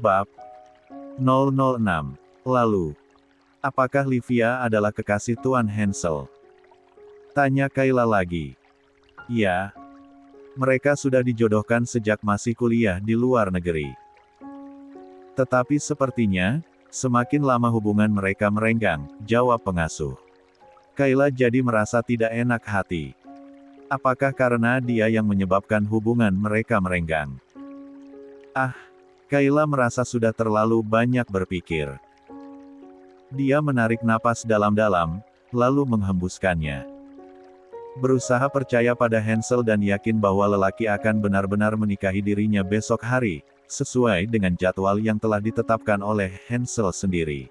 Bab 006. Lalu, apakah Livia adalah kekasih Tuan Hansel? Tanya Kayla lagi. Ya. Mereka sudah dijodohkan sejak masih kuliah di luar negeri. Tetapi sepertinya, semakin lama hubungan mereka merenggang, jawab pengasuh. Kayla jadi merasa tidak enak hati. Apakah karena dia yang menyebabkan hubungan mereka merenggang? Kayla merasa sudah terlalu banyak berpikir. Dia menarik napas dalam-dalam, lalu menghembuskannya. Berusaha percaya pada Hansel dan yakin bahwa lelaki akan benar-benar menikahi dirinya besok hari, sesuai dengan jadwal yang telah ditetapkan oleh Hansel sendiri.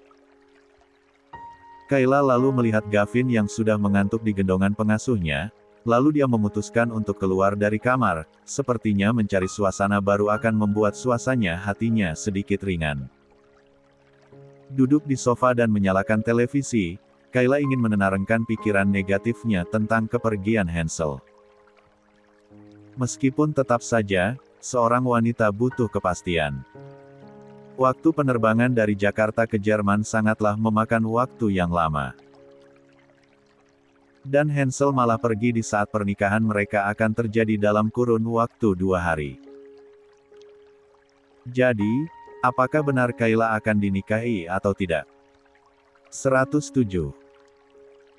Kayla lalu melihat Gavin yang sudah mengantuk di gendongan pengasuhnya, lalu dia memutuskan untuk keluar dari kamar, sepertinya mencari suasana baru akan membuat suasananya hatinya sedikit ringan. Duduk di sofa dan menyalakan televisi, Kayla ingin menenangkan pikiran negatifnya tentang kepergian Hansel. Meskipun tetap saja, seorang wanita butuh kepastian. Waktu penerbangan dari Jakarta ke Jerman sangatlah memakan waktu yang lama. Dan Hansel malah pergi di saat pernikahan mereka akan terjadi dalam kurun waktu 2 hari. Jadi, apakah benar Kayla akan dinikahi atau tidak? 107.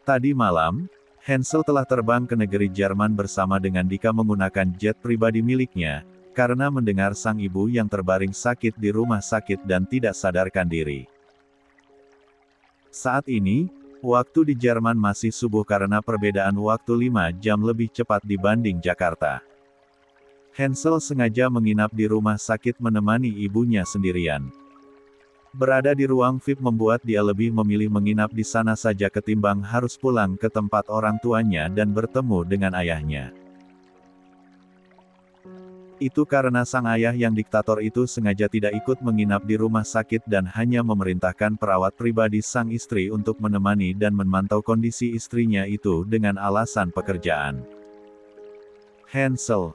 Tadi malam, Hansel telah terbang ke negeri Jerman bersama dengan Dika menggunakan jet pribadi miliknya, karena mendengar sang ibu yang terbaring sakit di rumah sakit dan tidak sadarkan diri. Saat ini, waktu di Jerman masih subuh karena perbedaan waktu 5 jam lebih cepat dibanding Jakarta. Hansel sengaja menginap di rumah sakit menemani ibunya sendirian. Berada di ruang VIP membuat dia lebih memilih menginap di sana saja ketimbang harus pulang ke tempat orang tuanya dan bertemu dengan ayahnya. Itu karena sang ayah yang diktator itu sengaja tidak ikut menginap di rumah sakit dan hanya memerintahkan perawat pribadi sang istri untuk menemani dan memantau kondisi istrinya itu dengan alasan pekerjaan. Hansel.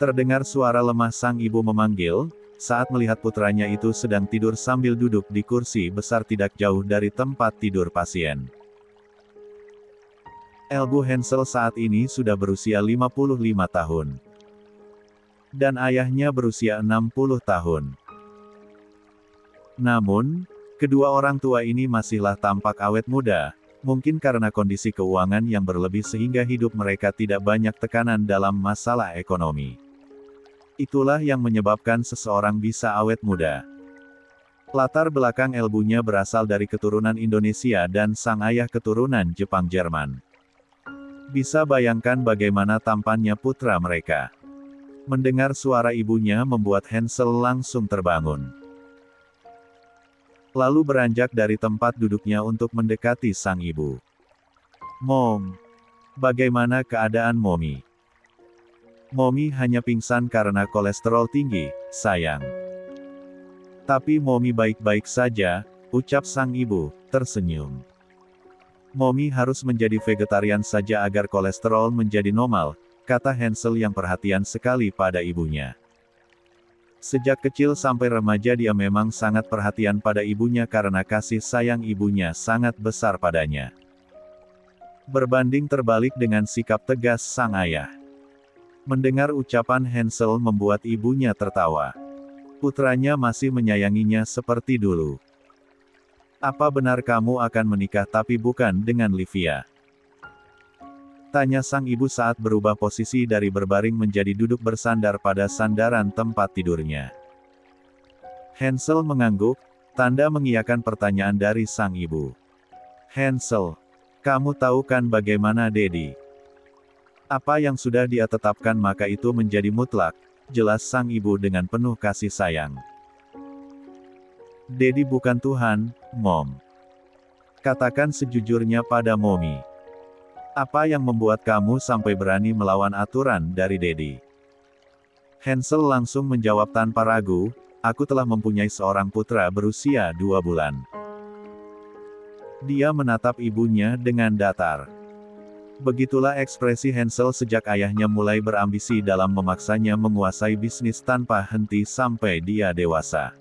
Terdengar suara lemah sang ibu memanggil, saat melihat putranya itu sedang tidur sambil duduk di kursi besar tidak jauh dari tempat tidur pasien. Ibu Hansel saat ini sudah berusia 55 tahun. Dan ayahnya berusia 60 tahun. Namun, kedua orang tua ini masihlah tampak awet muda, mungkin karena kondisi keuangan yang berlebih sehingga hidup mereka tidak banyak tekanan dalam masalah ekonomi. Itulah yang menyebabkan seseorang bisa awet muda. Latar belakang ibunya berasal dari keturunan Indonesia dan sang ayah keturunan Jepang-Jerman. Bisa bayangkan bagaimana tampannya putra mereka. Mendengar suara ibunya membuat Hansel langsung terbangun. Lalu beranjak dari tempat duduknya untuk mendekati sang ibu. Mom, bagaimana keadaan Mommy? Mommy hanya pingsan karena kolesterol tinggi, sayang. Tapi Mommy baik-baik saja, ucap sang ibu, tersenyum. Mommy harus menjadi vegetarian saja agar kolesterol menjadi normal, kata Hansel yang perhatian sekali pada ibunya. Sejak kecil sampai remaja dia memang sangat perhatian pada ibunya karena kasih sayang ibunya sangat besar padanya. Berbanding terbalik dengan sikap tegas sang ayah. Mendengar ucapan Hansel membuat ibunya tertawa. Putranya masih menyayanginya seperti dulu. Apa benar kamu akan menikah tapi bukan dengan Livia? Tanya sang ibu saat berubah posisi dari berbaring menjadi duduk bersandar pada sandaran tempat tidurnya. Hansel mengangguk, tanda mengiyakan pertanyaan dari sang ibu. Hansel, kamu tahu kan bagaimana Daddy? Apa yang sudah dia tetapkan maka itu menjadi mutlak, jelas sang ibu dengan penuh kasih sayang. Daddy bukan Tuhan, Mom. Katakan sejujurnya pada Mommy. Apa yang membuat kamu sampai berani melawan aturan dari Daddy? Hansel langsung menjawab tanpa ragu, aku telah mempunyai seorang putra berusia 2 bulan. Dia menatap ibunya dengan datar. Begitulah ekspresi Hansel sejak ayahnya mulai berambisi dalam memaksanya menguasai bisnis tanpa henti sampai dia dewasa.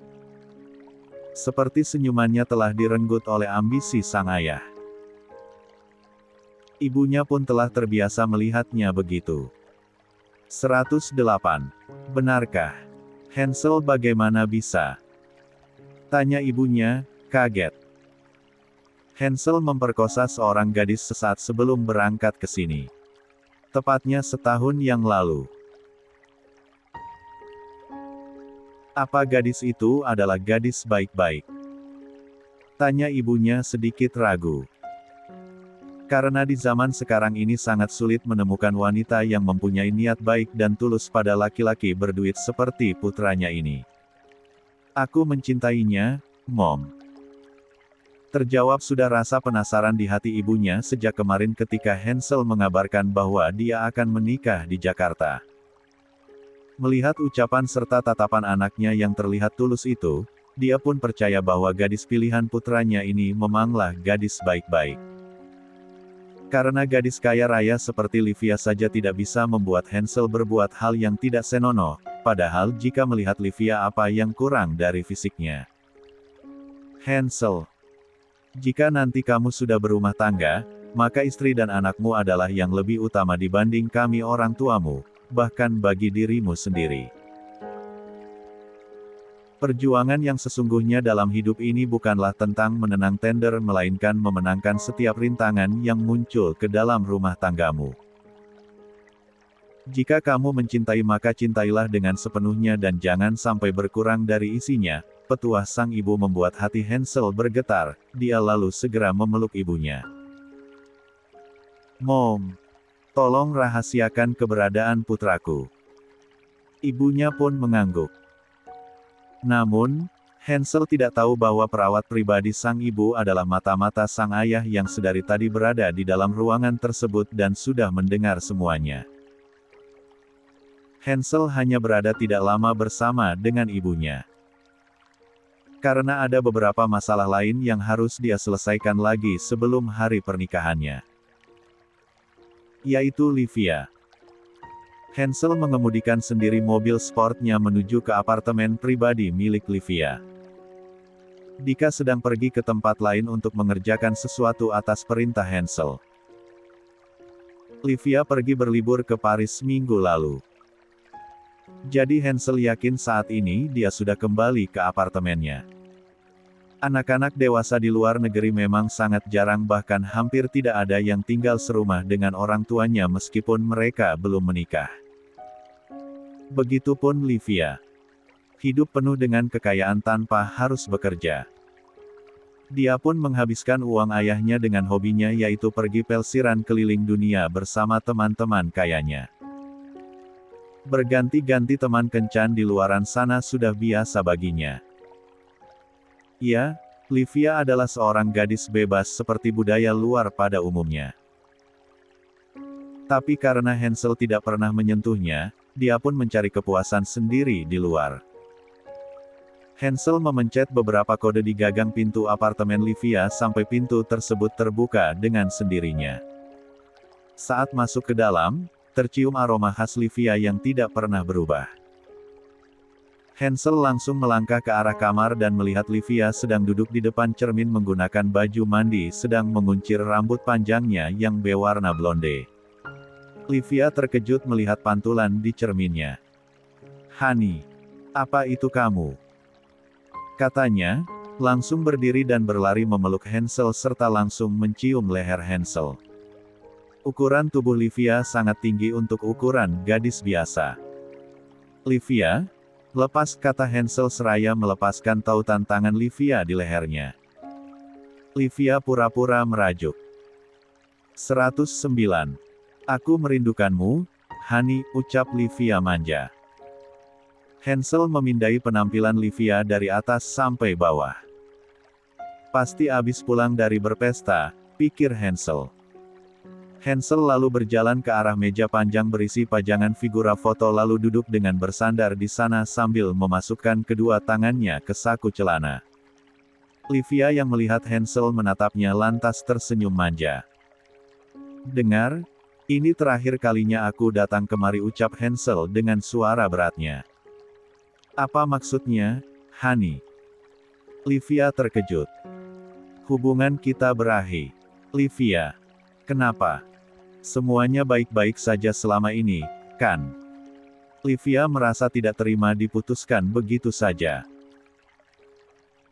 Seperti senyumannya telah direnggut oleh ambisi sang ayah. Ibunya pun telah terbiasa melihatnya begitu. 108. Benarkah? Hansel bagaimana bisa? Tanya ibunya, kaget. Hansel memperkosa seorang gadis sesaat sebelum berangkat ke sini. Tepatnya setahun yang lalu. Apa gadis itu adalah gadis baik-baik? Tanya ibunya sedikit ragu. Karena di zaman sekarang ini sangat sulit menemukan wanita yang mempunyai niat baik dan tulus pada laki-laki berduit seperti putranya ini. Aku mencintainya, Mom. Terjawab sudah rasa penasaran di hati ibunya sejak kemarin ketika Hansel mengabarkan bahwa dia akan menikah di Jakarta. Melihat ucapan serta tatapan anaknya yang terlihat tulus itu, dia pun percaya bahwa gadis pilihan putranya ini memanglah gadis baik-baik. Karena gadis kaya raya seperti Livia saja tidak bisa membuat Hansel berbuat hal yang tidak senonoh, padahal jika melihat Livia apa yang kurang dari fisiknya. Hansel, jika nanti kamu sudah berumah tangga, maka istri dan anakmu adalah yang lebih utama dibanding kami orang tuamu, bahkan bagi dirimu sendiri. Perjuangan yang sesungguhnya dalam hidup ini bukanlah tentang menenang tender melainkan memenangkan setiap rintangan yang muncul ke dalam rumah tanggamu. Jika kamu mencintai maka cintailah dengan sepenuhnya dan jangan sampai berkurang dari isinya. Petuah sang ibu membuat hati Hansel bergetar, dia lalu segera memeluk ibunya. Mom, tolong rahasiakan keberadaan putraku. Ibunya pun mengangguk. Namun, Hansel tidak tahu bahwa perawat pribadi sang ibu adalah mata-mata sang ayah yang sedari tadi berada di dalam ruangan tersebut dan sudah mendengar semuanya. Hansel hanya berada tidak lama bersama dengan ibunya. Karena ada beberapa masalah lain yang harus dia selesaikan lagi sebelum hari pernikahannya. Yaitu Livia. Hansel mengemudikan sendiri mobil sportnya menuju ke apartemen pribadi milik Livia. Dika sedang pergi ke tempat lain untuk mengerjakan sesuatu atas perintah Hansel. Livia pergi berlibur ke Paris minggu lalu. Jadi Hansel yakin saat ini dia sudah kembali ke apartemennya. Anak-anak dewasa di luar negeri memang sangat jarang bahkan hampir tidak ada yang tinggal serumah dengan orang tuanya meskipun mereka belum menikah. Begitupun Livia. Hidup penuh dengan kekayaan tanpa harus bekerja. Dia pun menghabiskan uang ayahnya dengan hobinya yaitu pergi pelesiran keliling dunia bersama teman-teman kayanya. Berganti-ganti teman kencan di luaran sana sudah biasa baginya. Ya, Livia adalah seorang gadis bebas seperti budaya luar pada umumnya. Tapi karena Hansel tidak pernah menyentuhnya, dia pun mencari kepuasan sendiri di luar. Hansel memencet beberapa kode di gagang pintu apartemen Livia sampai pintu tersebut terbuka dengan sendirinya. Saat masuk ke dalam, tercium aroma khas Livia yang tidak pernah berubah. Hansel langsung melangkah ke arah kamar dan melihat Livia sedang duduk di depan cermin menggunakan baju mandi sedang menguncir rambut panjangnya yang berwarna blonde. Livia terkejut melihat pantulan di cerminnya. "Honey, apa itu kamu?" katanya, langsung berdiri dan berlari memeluk Hansel serta langsung mencium leher Hansel. Ukuran tubuh Livia sangat tinggi untuk ukuran gadis biasa. "Livia, lepas," kata Hansel seraya melepaskan tautan tangan Livia di lehernya. Livia pura-pura merajuk. 109. "Aku merindukanmu, honey," ucap Livia manja. Hansel memindai penampilan Livia dari atas sampai bawah. Pasti abis pulang dari berpesta, pikir Hansel. Hansel lalu berjalan ke arah meja panjang berisi pajangan figura foto lalu duduk dengan bersandar di sana sambil memasukkan kedua tangannya ke saku celana. Livia yang melihat Hansel menatapnya lantas tersenyum manja. "Dengar, ini terakhir kalinya aku datang kemari," ucap Hansel dengan suara beratnya. "Apa maksudnya, honey?" Livia terkejut. Hubungan kita berakhir. Livia. Kenapa? Semuanya baik-baik saja selama ini, kan? Livia merasa tidak terima diputuskan begitu saja.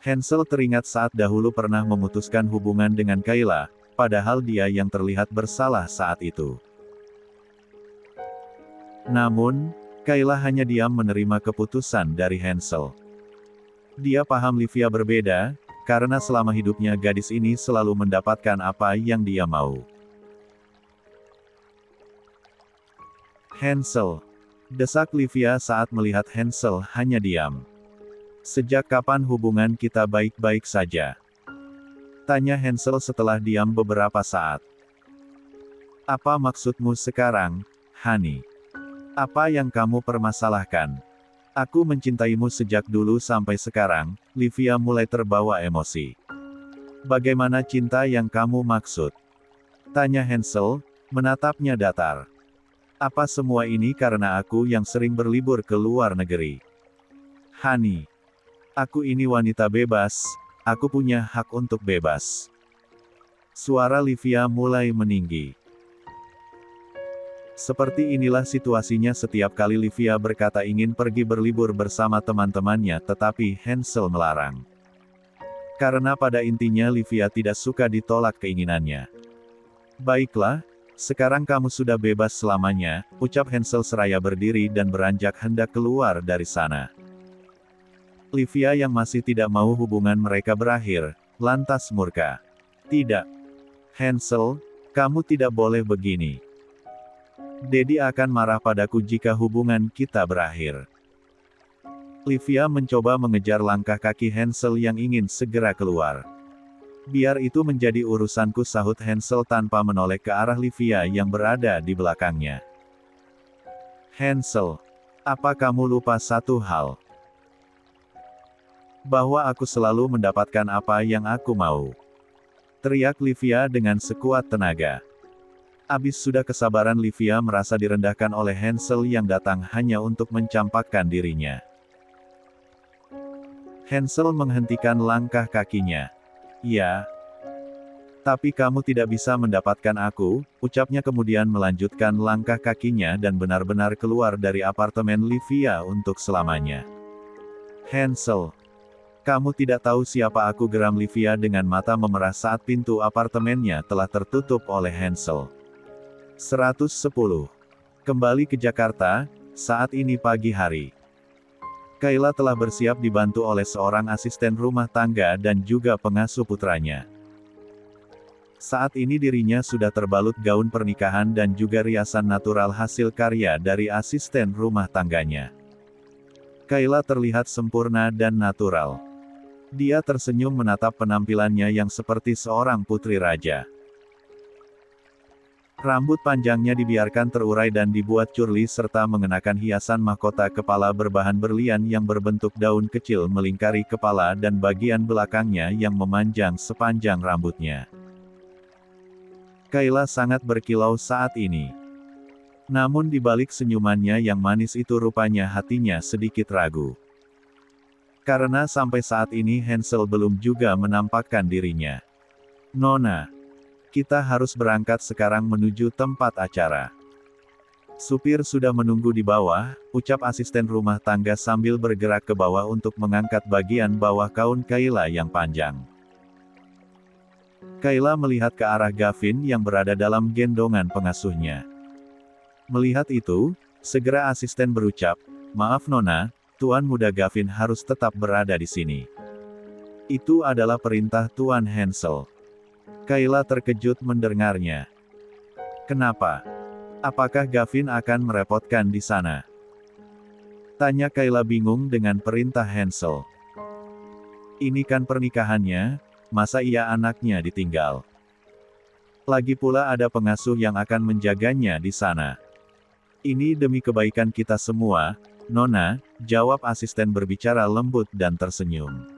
Hansel teringat saat dahulu pernah memutuskan hubungan dengan Kayla, padahal dia yang terlihat bersalah saat itu. Namun, Kayla hanya diam menerima keputusan dari Hansel. Dia paham Livia berbeda, karena selama hidupnya gadis ini selalu mendapatkan apa yang dia mau. Hansel. Desak Livia saat melihat Hansel hanya diam. Sejak kapan hubungan kita baik-baik saja? Tanya Hansel setelah diam beberapa saat. Apa maksudmu sekarang, Hani? Apa yang kamu permasalahkan? Aku mencintaimu sejak dulu sampai sekarang. Livia mulai terbawa emosi. Bagaimana cinta yang kamu maksud? Tanya Hansel, menatapnya datar. Apa semua ini karena aku yang sering berlibur ke luar negeri? Hani. Aku ini wanita bebas, aku punya hak untuk bebas. Suara Livia mulai meninggi. Seperti inilah situasinya setiap kali Livia berkata ingin pergi berlibur bersama teman-temannya tetapi Hansel melarang. Karena pada intinya Livia tidak suka ditolak keinginannya. Baiklah, sekarang kamu sudah bebas selamanya, ucap Hansel seraya berdiri dan beranjak hendak keluar dari sana. Livia yang masih tidak mau hubungan mereka berakhir, lantas murka. Tidak. Hansel, kamu tidak boleh begini. Dedi akan marah padaku jika hubungan kita berakhir. Livia mencoba mengejar langkah kaki Hansel yang ingin segera keluar. Biar itu menjadi urusanku, sahut Hansel tanpa menoleh ke arah Livia yang berada di belakangnya. Hansel, apa kamu lupa satu hal? Bahwa aku selalu mendapatkan apa yang aku mau. Teriak Livia dengan sekuat tenaga. Abis sudah kesabaran Livia merasa direndahkan oleh Hansel yang datang hanya untuk mencampakkan dirinya. Hansel menghentikan langkah kakinya. Ya. Tapi kamu tidak bisa mendapatkan aku, ucapnya kemudian melanjutkan langkah kakinya dan benar-benar keluar dari apartemen Livia untuk selamanya. Hansel. Kamu tidak tahu siapa aku, geram Livia dengan mata memerah saat pintu apartemennya telah tertutup oleh Hansel. 110. Kembali ke Jakarta, saat ini pagi hari. Kayla telah bersiap dibantu oleh seorang asisten rumah tangga dan juga pengasuh putranya. Saat ini dirinya sudah terbalut gaun pernikahan dan juga riasan natural hasil karya dari asisten rumah tangganya. Kayla terlihat sempurna dan natural. Dia tersenyum menatap penampilannya yang seperti seorang putri raja. Rambut panjangnya dibiarkan terurai dan dibuat curly serta mengenakan hiasan mahkota kepala berbahan berlian yang berbentuk daun kecil melingkari kepala dan bagian belakangnya yang memanjang sepanjang rambutnya. Kayla sangat berkilau saat ini. Namun di balik senyumannya yang manis itu rupanya hatinya sedikit ragu. Karena sampai saat ini Hansel belum juga menampakkan dirinya. Nona. Kita harus berangkat sekarang menuju tempat acara. Supir sudah menunggu di bawah, ucap asisten rumah tangga sambil bergerak ke bawah untuk mengangkat bagian bawah gaun Kayla yang panjang. Kayla melihat ke arah Gavin yang berada dalam gendongan pengasuhnya. Melihat itu, segera asisten berucap, "Maaf Nona, Tuan Muda Gavin harus tetap berada di sini." Itu adalah perintah Tuan Hansel. Kayla terkejut mendengarnya. Kenapa? Apakah Gavin akan merepotkan di sana? Tanya Kayla bingung dengan perintah Hansel. Ini kan pernikahannya, masa iya anaknya ditinggal? Lagi pula ada pengasuh yang akan menjaganya di sana. Ini demi kebaikan kita semua, Nona, jawab asisten berbicara lembut dan tersenyum.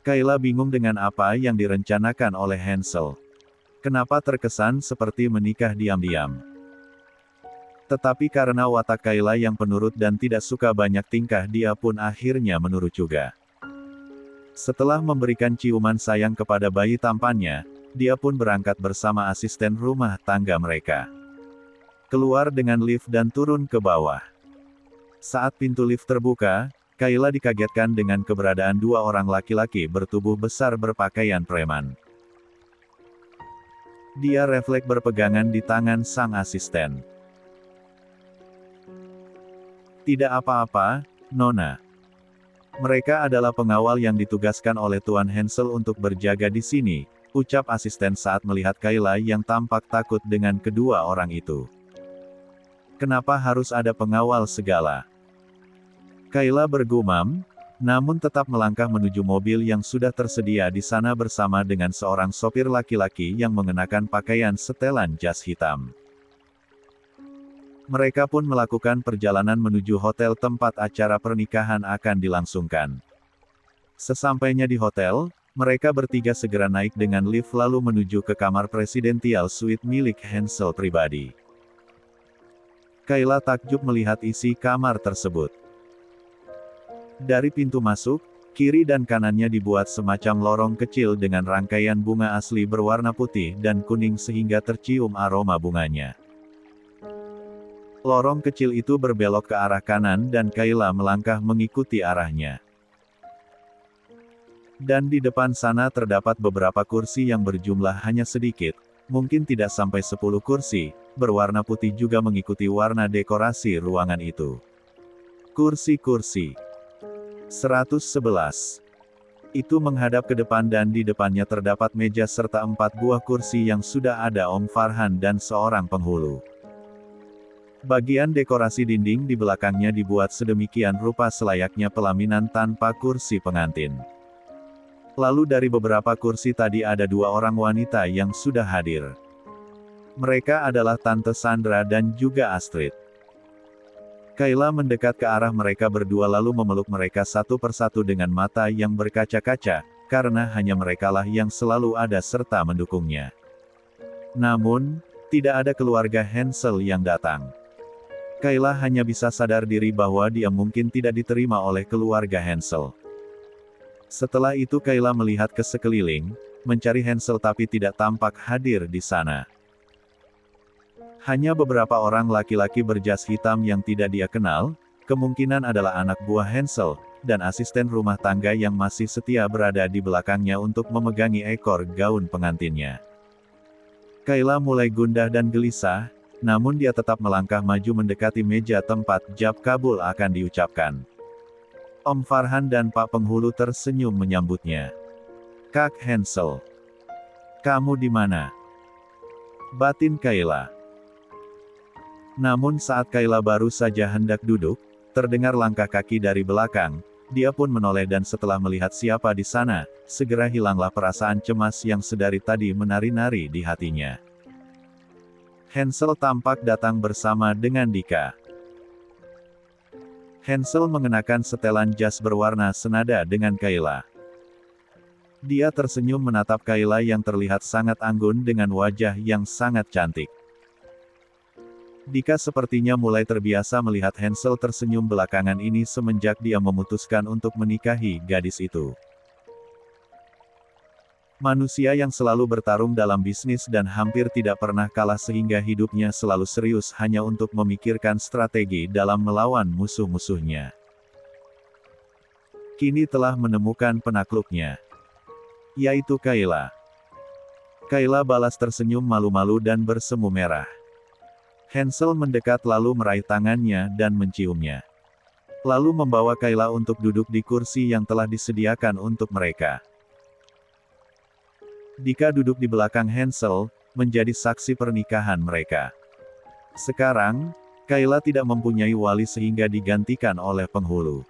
Kayla bingung dengan apa yang direncanakan oleh Hansel. Kenapa terkesan seperti menikah diam-diam? Tetapi karena watak Kayla yang penurut dan tidak suka banyak tingkah, dia pun akhirnya menurut juga. Setelah memberikan ciuman sayang kepada bayi tampannya, dia pun berangkat bersama asisten rumah tangga mereka. Keluar dengan lift dan turun ke bawah. Saat pintu lift terbuka, Kayla dikagetkan dengan keberadaan dua orang laki-laki bertubuh besar berpakaian preman. Dia refleks berpegangan di tangan sang asisten. "Tidak apa-apa, Nona. Mereka adalah pengawal yang ditugaskan oleh Tuan Hansel untuk berjaga di sini," ucap asisten saat melihat Kayla yang tampak takut dengan kedua orang itu. "Kenapa harus ada pengawal segala?" Kayla bergumam, namun tetap melangkah menuju mobil yang sudah tersedia di sana bersama dengan seorang sopir laki-laki yang mengenakan pakaian setelan jas hitam. Mereka pun melakukan perjalanan menuju hotel tempat acara pernikahan akan dilangsungkan. Sesampainya di hotel, mereka bertiga segera naik dengan lift lalu menuju ke kamar presidential suite milik Hansel pribadi. Kayla takjub melihat isi kamar tersebut. Dari pintu masuk, kiri dan kanannya dibuat semacam lorong kecil dengan rangkaian bunga asli berwarna putih dan kuning sehingga tercium aroma bunganya. Lorong kecil itu berbelok ke arah kanan dan Kayla melangkah mengikuti arahnya. Dan di depan sana terdapat beberapa kursi yang berjumlah hanya sedikit, mungkin tidak sampai 10 kursi, berwarna putih juga mengikuti warna dekorasi ruangan itu. Kursi-kursi 111. Itu menghadap ke depan dan di depannya terdapat meja serta 4 buah kursi yang sudah ada Om Farhan dan seorang penghulu. Bagian dekorasi dinding di belakangnya dibuat sedemikian rupa selayaknya pelaminan tanpa kursi pengantin. Lalu dari beberapa kursi tadi ada dua orang wanita yang sudah hadir. Mereka adalah Tante Sandra dan juga Astrid. Kayla mendekat ke arah mereka berdua lalu memeluk mereka satu persatu dengan mata yang berkaca-kaca, karena hanya merekalah yang selalu ada serta mendukungnya. Namun, tidak ada keluarga Hansel yang datang. Kayla hanya bisa sadar diri bahwa dia mungkin tidak diterima oleh keluarga Hansel. Setelah itu Kayla melihat ke sekeliling, mencari Hansel tapi tidak tampak hadir di sana. Hanya beberapa orang laki-laki berjas hitam yang tidak dia kenal, kemungkinan adalah anak buah Hansel, dan asisten rumah tangga yang masih setia berada di belakangnya untuk memegangi ekor gaun pengantinnya. Kayla mulai gundah dan gelisah, namun dia tetap melangkah maju mendekati meja tempat jab kabul akan diucapkan. Om Farhan dan Pak Penghulu tersenyum menyambutnya. "Kak Hansel. Kamu di mana?" batin Kayla. Namun saat Kayla baru saja hendak duduk, terdengar langkah kaki dari belakang, dia pun menoleh dan setelah melihat siapa di sana, segera hilanglah perasaan cemas yang sedari tadi menari-nari di hatinya. Hansel tampak datang bersama dengan Dika. Hansel mengenakan setelan jas berwarna senada dengan Kayla. Dia tersenyum menatap Kayla yang terlihat sangat anggun dengan wajah yang sangat cantik. Dika sepertinya mulai terbiasa melihat Hansel tersenyum belakangan ini semenjak dia memutuskan untuk menikahi gadis itu. Manusia yang selalu bertarung dalam bisnis dan hampir tidak pernah kalah sehingga hidupnya selalu serius hanya untuk memikirkan strategi dalam melawan musuh-musuhnya. Kini telah menemukan penakluknya, yaitu Kayla. Kayla balas tersenyum malu-malu dan bersemu merah. Hansel mendekat lalu meraih tangannya dan menciumnya. Lalu membawa Kayla untuk duduk di kursi yang telah disediakan untuk mereka. Dika duduk di belakang Hansel, menjadi saksi pernikahan mereka. Sekarang, Kayla tidak mempunyai wali sehingga digantikan oleh penghulu.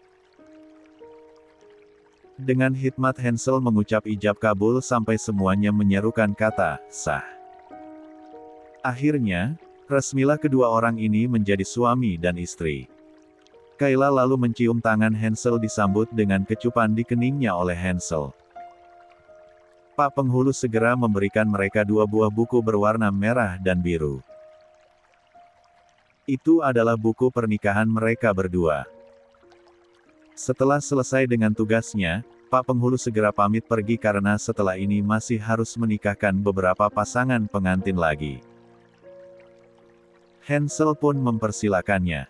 Dengan hikmat Hansel mengucap ijab kabul sampai semuanya menyerukan kata, sah. Akhirnya, resmilah kedua orang ini menjadi suami dan istri. Kayla lalu mencium tangan Hansel disambut dengan kecupan di keningnya oleh Hansel. Pak Penghulu segera memberikan mereka dua buah buku berwarna merah dan biru. Itu adalah buku pernikahan mereka berdua. Setelah selesai dengan tugasnya, Pak Penghulu segera pamit pergi karena setelah ini masih harus menikahkan beberapa pasangan pengantin lagi. Hansel pun mempersilakannya.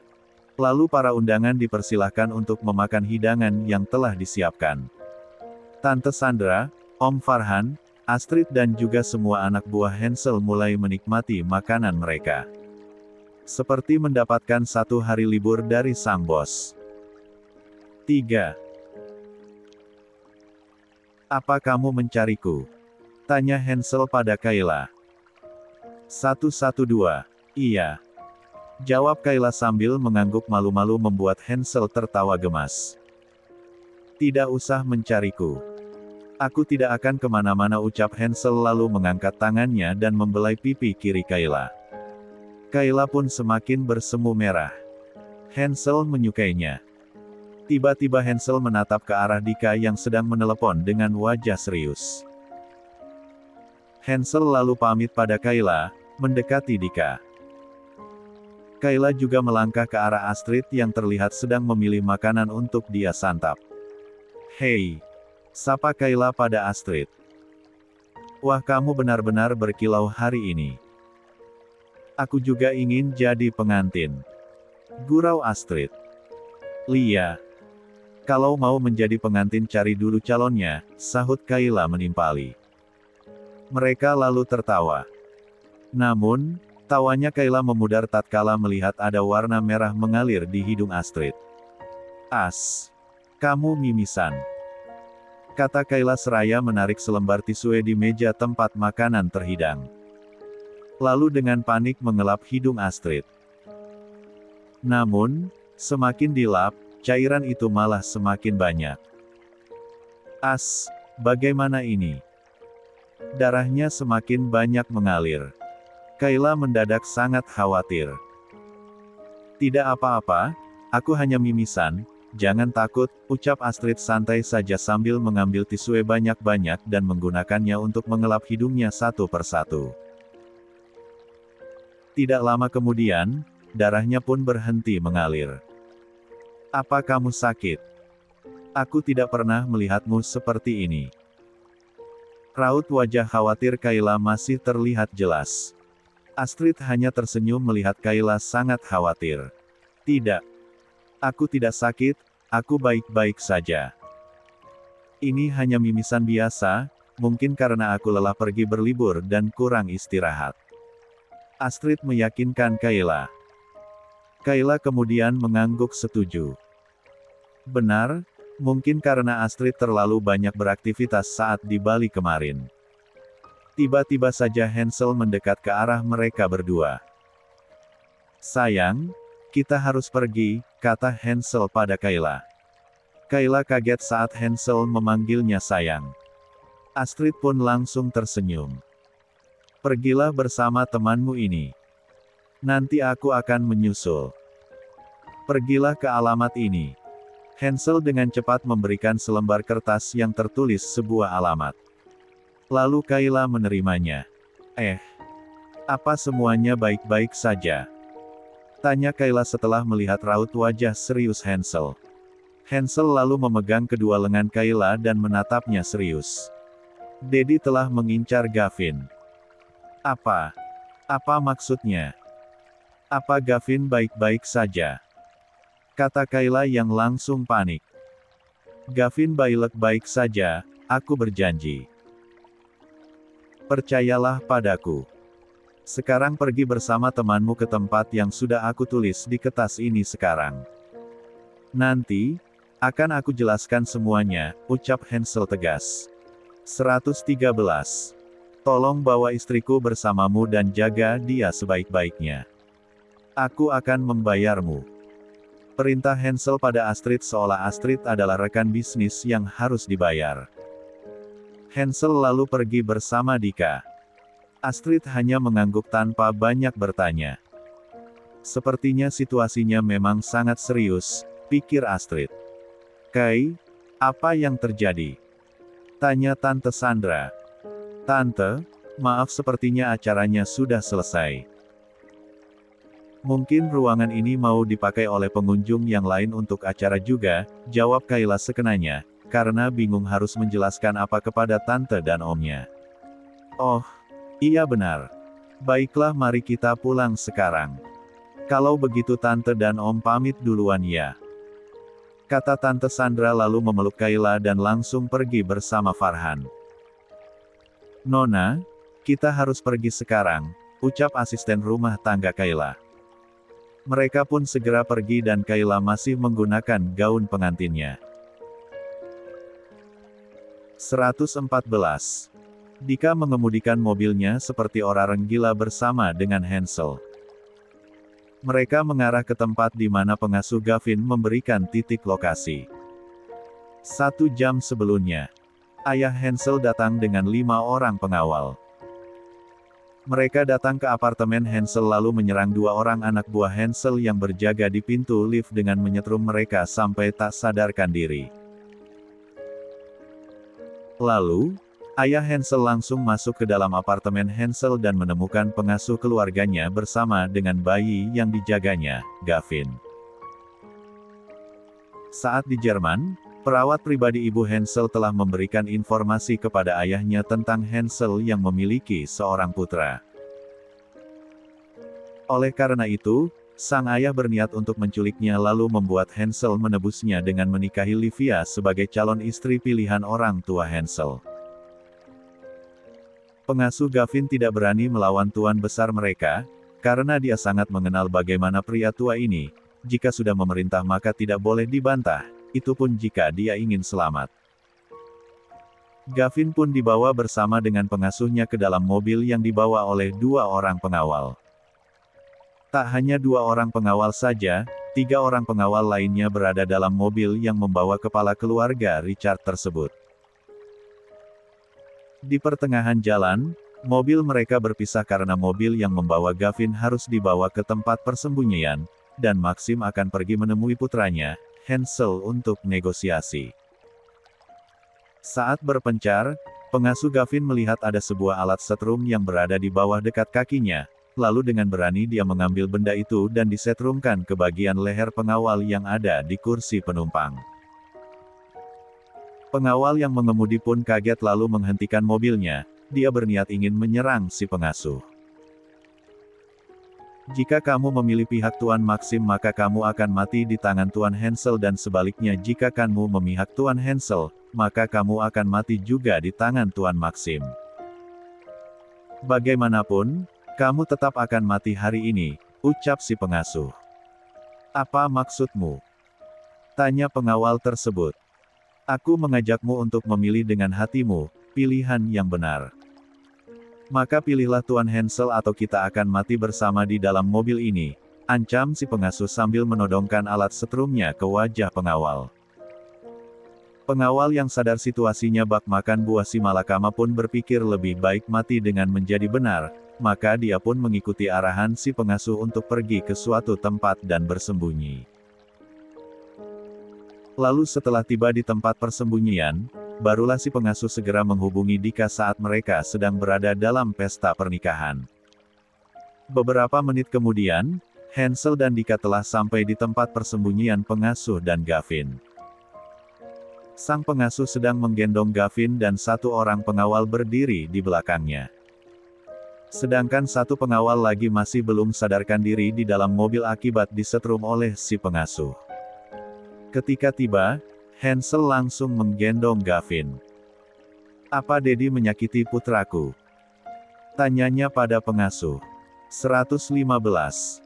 Lalu para undangan dipersilahkan untuk memakan hidangan yang telah disiapkan. Tante Sandra, Om Farhan, Astrid dan juga semua anak buah Hansel mulai menikmati makanan mereka. Seperti mendapatkan satu hari libur dari sang bos. 3. Apa kamu mencariku? Tanya Hansel pada Kayla. 112. Iya. Jawab Kayla sambil mengangguk malu-malu membuat Hansel tertawa gemas. Tidak usah mencariku. Aku tidak akan kemana-mana, ucap Hansel lalu mengangkat tangannya dan membelai pipi kiri Kayla. Kayla pun semakin bersemu merah. Hansel menyukainya. Tiba-tiba Hansel menatap ke arah Dika yang sedang menelepon dengan wajah serius. Hansel lalu pamit pada Kayla, mendekati Dika. Kayla juga melangkah ke arah Astrid yang terlihat sedang memilih makanan untuk dia santap. Hei! Sapa Kayla pada Astrid. Wah, kamu benar-benar berkilau hari ini. Aku juga ingin jadi pengantin. Gurau Astrid. Lia. Kalau mau menjadi pengantin cari dulu calonnya, sahut Kayla menimpali. Mereka lalu tertawa. Namun, tawanya Kayla memudar tatkala melihat ada warna merah mengalir di hidung Astrid. Kamu mimisan. Kata Kayla seraya menarik selembar tisu di meja tempat makanan terhidang. Lalu dengan panik mengelap hidung Astrid. Namun, semakin dilap, cairan itu malah semakin banyak. Bagaimana ini? Darahnya semakin banyak mengalir. Kayla mendadak sangat khawatir. Tidak apa-apa, aku hanya mimisan, jangan takut, ucap Astrid santai saja sambil mengambil tisu banyak-banyak dan menggunakannya untuk mengelap hidungnya satu persatu. Tidak lama kemudian, darahnya pun berhenti mengalir. Apa kamu sakit? Aku tidak pernah melihatmu seperti ini. Raut wajah khawatir Kayla masih terlihat jelas. Astrid hanya tersenyum melihat Kayla sangat khawatir. Tidak. Aku tidak sakit, aku baik-baik saja. Ini hanya mimisan biasa, mungkin karena aku lelah pergi berlibur dan kurang istirahat. Astrid meyakinkan Kayla. Kayla kemudian mengangguk setuju. Benar, mungkin karena Astrid terlalu banyak beraktivitas saat di Bali kemarin. Tiba-tiba saja Hansel mendekat ke arah mereka berdua. Sayang, kita harus pergi, kata Hansel pada Kayla. Kayla kaget saat Hansel memanggilnya sayang. Astrid pun langsung tersenyum. Pergilah bersama temanmu ini. Nanti aku akan menyusul. Pergilah ke alamat ini. Hansel dengan cepat memberikan selembar kertas yang tertulis sebuah alamat. Lalu Kayla menerimanya. Apa semuanya baik-baik saja? Tanya Kayla setelah melihat raut wajah serius Hansel. Hansel lalu memegang kedua lengan Kayla dan menatapnya serius. Daddy telah mengincar Gavin. Apa maksudnya? Apa Gavin baik-baik saja? Kata Kayla yang langsung panik. Gavin baik saja, aku berjanji. Percayalah padaku. Sekarang pergi bersama temanmu ke tempat yang sudah aku tulis di kertas ini sekarang. Nanti, akan aku jelaskan semuanya, ucap Hansel tegas. 113. Tolong bawa istriku bersamamu dan jaga dia sebaik-baiknya. Aku akan membayarmu. Perintah Hansel pada Astrid seolah Astrid adalah rekan bisnis yang harus dibayar. Hansel lalu pergi bersama Dika. Astrid hanya mengangguk tanpa banyak bertanya. Sepertinya situasinya memang sangat serius, pikir Astrid. Kai, apa yang terjadi? Tanya Tante Sandra. Tante, maaf sepertinya acaranya sudah selesai. Mungkin ruangan ini mau dipakai oleh pengunjung yang lain untuk acara juga, jawab Kayla sekenanya. karena bingung harus menjelaskan apa kepada tante dan omnya. Oh, iya benar. Baiklah, mari kita pulang sekarang. Kalau begitu tante dan om pamit duluan ya. Kata tante Sandra lalu memeluk Kayla dan langsung pergi bersama Farhan. Nona, kita harus pergi sekarang, ucap asisten rumah tangga Kayla. Mereka pun segera pergi dan Kayla masih menggunakan gaun pengantinnya. 114. Dika mengemudikan mobilnya seperti orang gila bersama dengan Hansel. Mereka mengarah ke tempat di mana pengasuh Gavin memberikan titik lokasi. 1 jam sebelumnya, ayah Hansel datang dengan 5 orang pengawal. Mereka datang ke apartemen Hansel lalu menyerang 2 orang anak buah Hansel yang berjaga di pintu lift dengan menyetrum mereka sampai tak sadarkan diri. Lalu, ayah Hansel langsung masuk ke dalam apartemen Hansel dan menemukan pengasuh keluarganya bersama dengan bayi yang dijaganya, Gavin. Saat di Jerman, perawat pribadi ibu Hansel telah memberikan informasi kepada ayahnya tentang Hansel yang memiliki seorang putra. Oleh karena itu, sang ayah berniat untuk menculiknya lalu membuat Hansel menebusnya dengan menikahi Livia sebagai calon istri pilihan orang tua Hansel. Pengasuh Gavin tidak berani melawan tuan besar mereka, karena dia sangat mengenal bagaimana pria tua ini, jika sudah memerintah maka tidak boleh dibantah, itu pun jika dia ingin selamat. Gavin pun dibawa bersama dengan pengasuhnya ke dalam mobil yang dibawa oleh 2 orang pengawal. Tak hanya 2 orang pengawal saja, 3 orang pengawal lainnya berada dalam mobil yang membawa kepala keluarga Richard tersebut. Di pertengahan jalan, mobil mereka berpisah karena mobil yang membawa Gavin harus dibawa ke tempat persembunyian, dan Maxim akan pergi menemui putranya, Hansel untuk negosiasi. Saat berpencar, pengasuh Gavin melihat ada sebuah alat setrum yang berada di bawah dekat kakinya. Lalu dengan berani dia mengambil benda itu dan disetrumkan ke bagian leher pengawal yang ada di kursi penumpang. Pengawal yang mengemudi pun kaget lalu menghentikan mobilnya, dia berniat ingin menyerang si pengasuh. Jika kamu memilih pihak Tuan Maxim maka kamu akan mati di tangan Tuan Hansel dan sebaliknya jika kamu memihak Tuan Hansel, maka kamu akan mati juga di tangan Tuan Maxim. Bagaimanapun, kamu tetap akan mati hari ini, ucap si pengasuh. Apa maksudmu? Tanya pengawal tersebut. Aku mengajakmu untuk memilih dengan hatimu, pilihan yang benar. Maka pilihlah Tuan Hansel atau kita akan mati bersama di dalam mobil ini, ancam si pengasuh sambil menodongkan alat setrumnya ke wajah pengawal. Pengawal yang sadar situasinya bak makan buah si malakama pun berpikir lebih baik mati dengan menjadi benar, maka dia pun mengikuti arahan si pengasuh untuk pergi ke suatu tempat dan bersembunyi. Lalu setelah tiba di tempat persembunyian, barulah si pengasuh segera menghubungi Dika saat mereka sedang berada dalam pesta pernikahan. Beberapa menit kemudian, Hansel dan Dika telah sampai di tempat persembunyian pengasuh dan Gavin. Sang pengasuh sedang menggendong Gavin dan 1 orang pengawal berdiri di belakangnya. Sedangkan 1 pengawal lagi masih belum sadarkan diri di dalam mobil akibat disetrum oleh si pengasuh. Ketika tiba, Hansel langsung menggendong Gavin. Apa Dedi menyakiti putraku? Tanyanya pada pengasuh. 115.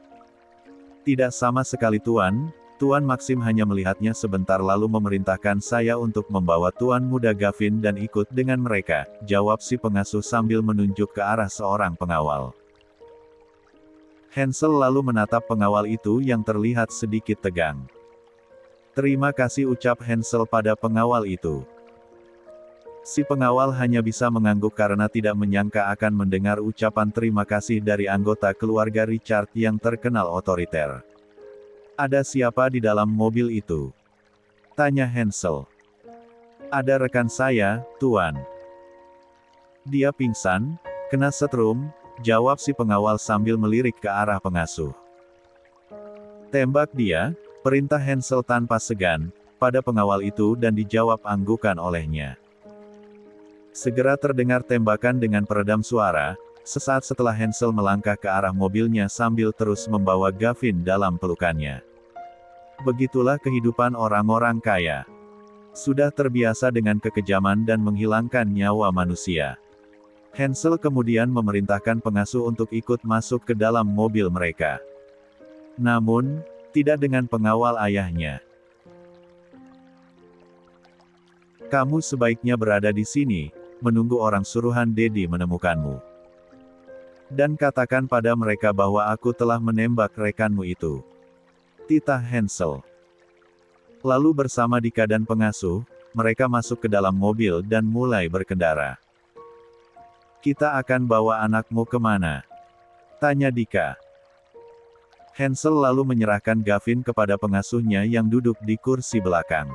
Tidak sama sekali Tuan. Tuan Maxim hanya melihatnya sebentar lalu memerintahkan saya untuk membawa Tuan muda Gavin dan ikut dengan mereka, jawab si pengasuh sambil menunjuk ke arah seorang pengawal. Hansel lalu menatap pengawal itu yang terlihat sedikit tegang. Terima kasih ucap Hansel pada pengawal itu. Si pengawal hanya bisa mengangguk karena tidak menyangka akan mendengar ucapan terima kasih dari anggota keluarga Richard yang terkenal otoriter. Ada siapa di dalam mobil itu? Tanya Hansel. Ada rekan saya, Tuan. Dia pingsan, kena setrum, jawab si pengawal sambil melirik ke arah pengasuh. Tembak dia, perintah Hansel tanpa segan, pada pengawal itu dan dijawab anggukan olehnya. Segera terdengar tembakan dengan peredam suara, sesaat setelah Hansel melangkah ke arah mobilnya sambil terus membawa Gavin dalam pelukannya. Begitulah kehidupan orang-orang kaya. Sudah terbiasa dengan kekejaman dan menghilangkan nyawa manusia. Hansel kemudian memerintahkan pengasuh untuk ikut masuk ke dalam mobil mereka. Namun, tidak dengan pengawal ayahnya. Kamu sebaiknya berada di sini, menunggu orang suruhan Daddy menemukanmu. Dan katakan pada mereka bahwa aku telah menembak rekanmu itu. Titah Hansel. Lalu bersama Dika dan pengasuh, mereka masuk ke dalam mobil dan mulai berkendara. Kita akan bawa anakmu kemana? Tanya Dika. Hansel lalu menyerahkan Gavin kepada pengasuhnya yang duduk di kursi belakang.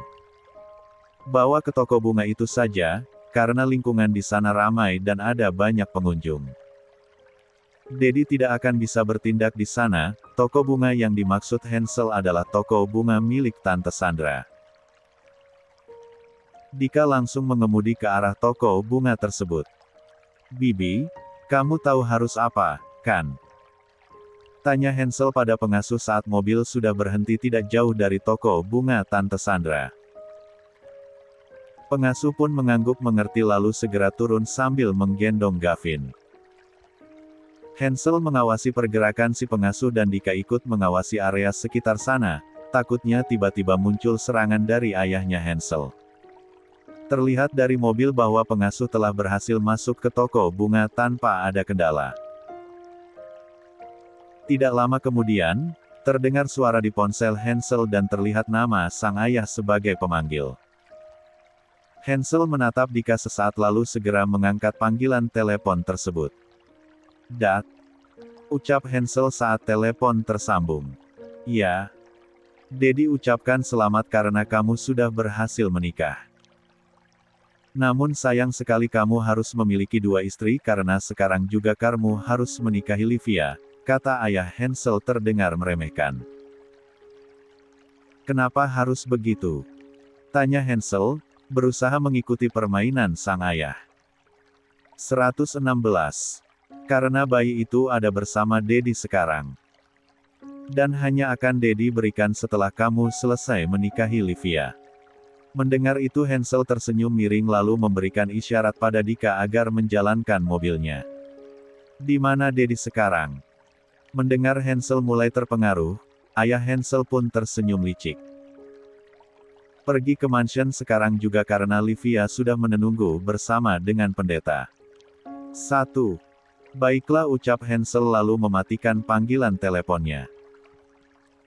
Bawa ke toko bunga itu saja, karena lingkungan di sana ramai dan ada banyak pengunjung. Daddy tidak akan bisa bertindak di sana. Toko bunga yang dimaksud Hansel adalah toko bunga milik Tante Sandra. Dika langsung mengemudi ke arah toko bunga tersebut. Bibi, kamu tahu harus apa, kan? Tanya Hansel pada pengasuh saat mobil sudah berhenti tidak jauh dari toko bunga Tante Sandra. Pengasuh pun mengangguk mengerti lalu segera turun sambil menggendong Gavin. Hansel mengawasi pergerakan si pengasuh dan Dika ikut mengawasi area sekitar sana, takutnya tiba-tiba muncul serangan dari ayahnya Hansel. Terlihat dari mobil bahwa pengasuh telah berhasil masuk ke toko bunga tanpa ada kendala. Tidak lama kemudian, terdengar suara di ponsel Hansel dan terlihat nama sang ayah sebagai pemanggil. Hansel menatap Dika sesaat lalu segera mengangkat panggilan telepon tersebut. Dat, ucap Hansel saat telepon tersambung. Ya. Daddy ucapkan selamat karena kamu sudah berhasil menikah. Namun sayang sekali kamu harus memiliki 2 istri karena sekarang juga kamu harus menikahi Livia, kata ayah Hansel terdengar meremehkan. Kenapa harus begitu? Tanya Hansel, berusaha mengikuti permainan sang ayah. 116. Karena bayi itu ada bersama Daddy sekarang. Dan hanya akan Daddy berikan setelah kamu selesai menikahi Livia. Mendengar itu Hansel tersenyum miring lalu memberikan isyarat pada Dika agar menjalankan mobilnya. Di mana Daddy sekarang? Mendengar Hansel mulai terpengaruh, ayah Hansel pun tersenyum licik. Pergi ke mansion sekarang juga karena Livia sudah menunggu bersama dengan pendeta. 1. Baiklah ucap Hansel lalu mematikan panggilan teleponnya.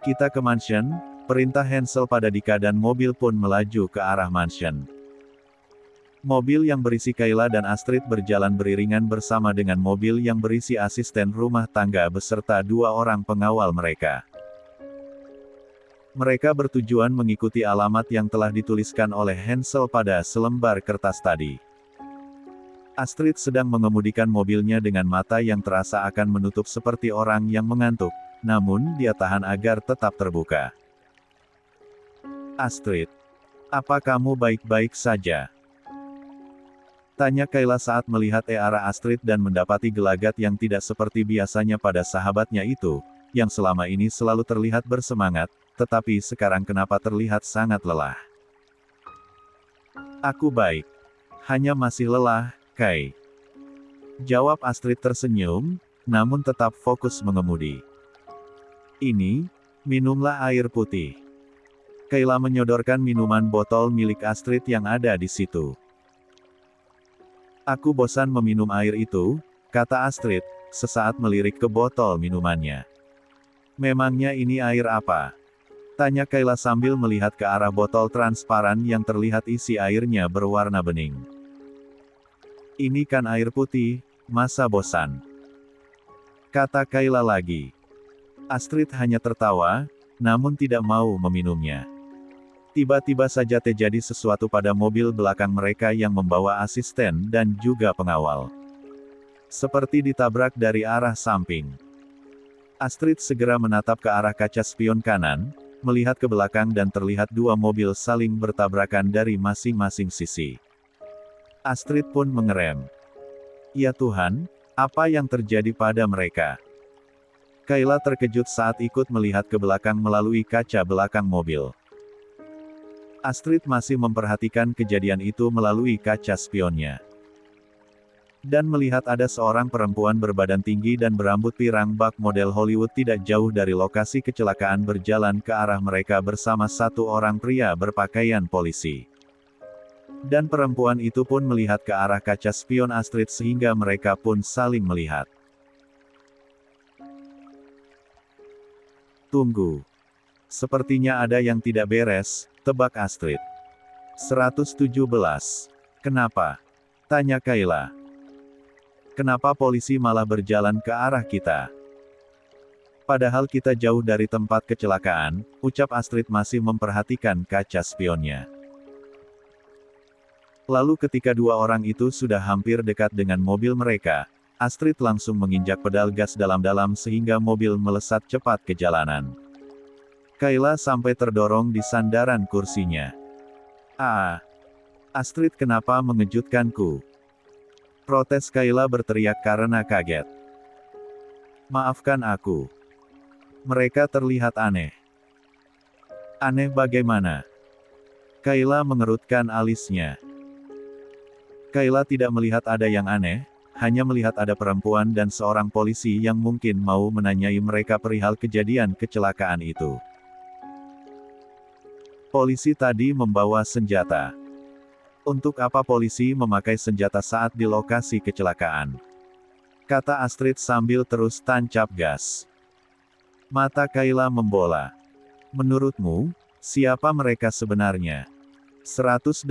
Kita ke mansion, perintah Hansel pada Dika dan mobil pun melaju ke arah mansion. Mobil yang berisi Kayla dan Astrid berjalan beriringan bersama dengan mobil yang berisi asisten rumah tangga beserta 2 orang pengawal mereka. Mereka bertujuan mengikuti alamat yang telah dituliskan oleh Hansel pada selembar kertas tadi. Astrid sedang mengemudikan mobilnya dengan mata yang terasa akan menutup seperti orang yang mengantuk, namun dia tahan agar tetap terbuka. Astrid, apa kamu baik-baik saja? Tanya Kayla saat melihat arah Astrid dan mendapati gelagat yang tidak seperti biasanya pada sahabatnya itu, yang selama ini selalu terlihat bersemangat, tetapi sekarang kenapa terlihat sangat lelah. Aku baik. Hanya masih lelah, Kay. Jawab Astrid tersenyum, namun tetap fokus mengemudi. Ini, minumlah air putih. Kayla menyodorkan minuman botol milik Astrid yang ada di situ. Aku bosan meminum air itu, kata Astrid, sesaat melirik ke botol minumannya. Memangnya ini air apa? Tanya Kayla sambil melihat ke arah botol transparan yang terlihat isi airnya berwarna bening. Ini kan air putih, masa bosan? Kata Kayla lagi. Astrid hanya tertawa, namun tidak mau meminumnya. Tiba-tiba saja terjadi sesuatu pada mobil belakang mereka yang membawa asisten dan juga pengawal. Seperti ditabrak dari arah samping. Astrid segera menatap ke arah kaca spion kanan, melihat ke belakang dan terlihat dua mobil saling bertabrakan dari masing-masing sisi. Astrid pun mengerem. Ya Tuhan, apa yang terjadi pada mereka? Kayla terkejut saat ikut melihat ke belakang melalui kaca belakang mobil. Astrid masih memperhatikan kejadian itu melalui kaca spionnya. Dan melihat ada seorang perempuan berbadan tinggi dan berambut pirang bak model Hollywood tidak jauh dari lokasi kecelakaan berjalan ke arah mereka bersama satu orang pria berpakaian polisi. Dan perempuan itu pun melihat ke arah kaca spion Astrid sehingga mereka pun saling melihat. Tunggu. Sepertinya ada yang tidak beres, tebak Astrid. 117. Kenapa? Tanya Kayla. Kenapa polisi malah berjalan ke arah kita? Padahal kita jauh dari tempat kecelakaan, ucap Astrid masih memperhatikan kaca spionnya. Lalu ketika dua orang itu sudah hampir dekat dengan mobil mereka, Astrid langsung menginjak pedal gas dalam-dalam sehingga mobil melesat cepat ke jalanan. Kayla sampai terdorong di sandaran kursinya. Astrid, kenapa mengejutkanku? Protes Kayla berteriak karena kaget. Maafkan aku. Mereka terlihat aneh. Aneh bagaimana? Kayla mengerutkan alisnya. Kayla tidak melihat ada yang aneh, hanya melihat ada perempuan dan seorang polisi yang mungkin mau menanyai mereka perihal kejadian kecelakaan itu. Polisi tadi membawa senjata. Untuk apa polisi memakai senjata saat di lokasi kecelakaan? Kata Astrid sambil terus tancap gas. Mata Kayla membola. Menurutmu, siapa mereka sebenarnya? 118.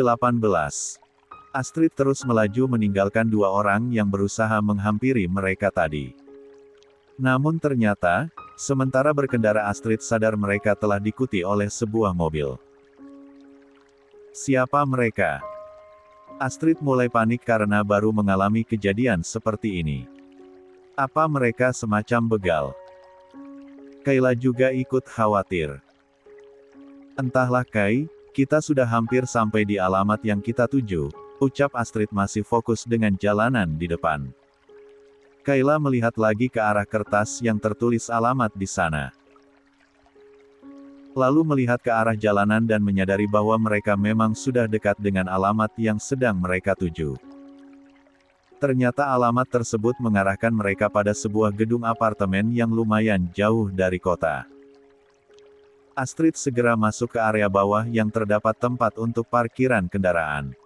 Astrid terus melaju meninggalkan dua orang yang berusaha menghampiri mereka tadi. Namun ternyata, sementara berkendara Astrid sadar mereka telah diikuti oleh sebuah mobil. Siapa mereka? Astrid mulai panik karena baru mengalami kejadian seperti ini. Apa mereka semacam begal? Kayla juga ikut khawatir. Entahlah Kay, kita sudah hampir sampai di alamat yang kita tuju, ucap Astrid masih fokus dengan jalanan di depan. Kayla melihat lagi ke arah kertas yang tertulis alamat di sana. Lalu melihat ke arah jalanan dan menyadari bahwa mereka memang sudah dekat dengan alamat yang sedang mereka tuju. Ternyata alamat tersebut mengarahkan mereka pada sebuah gedung apartemen yang lumayan jauh dari kota. Astrid segera masuk ke area bawah yang terdapat tempat untuk parkiran kendaraan.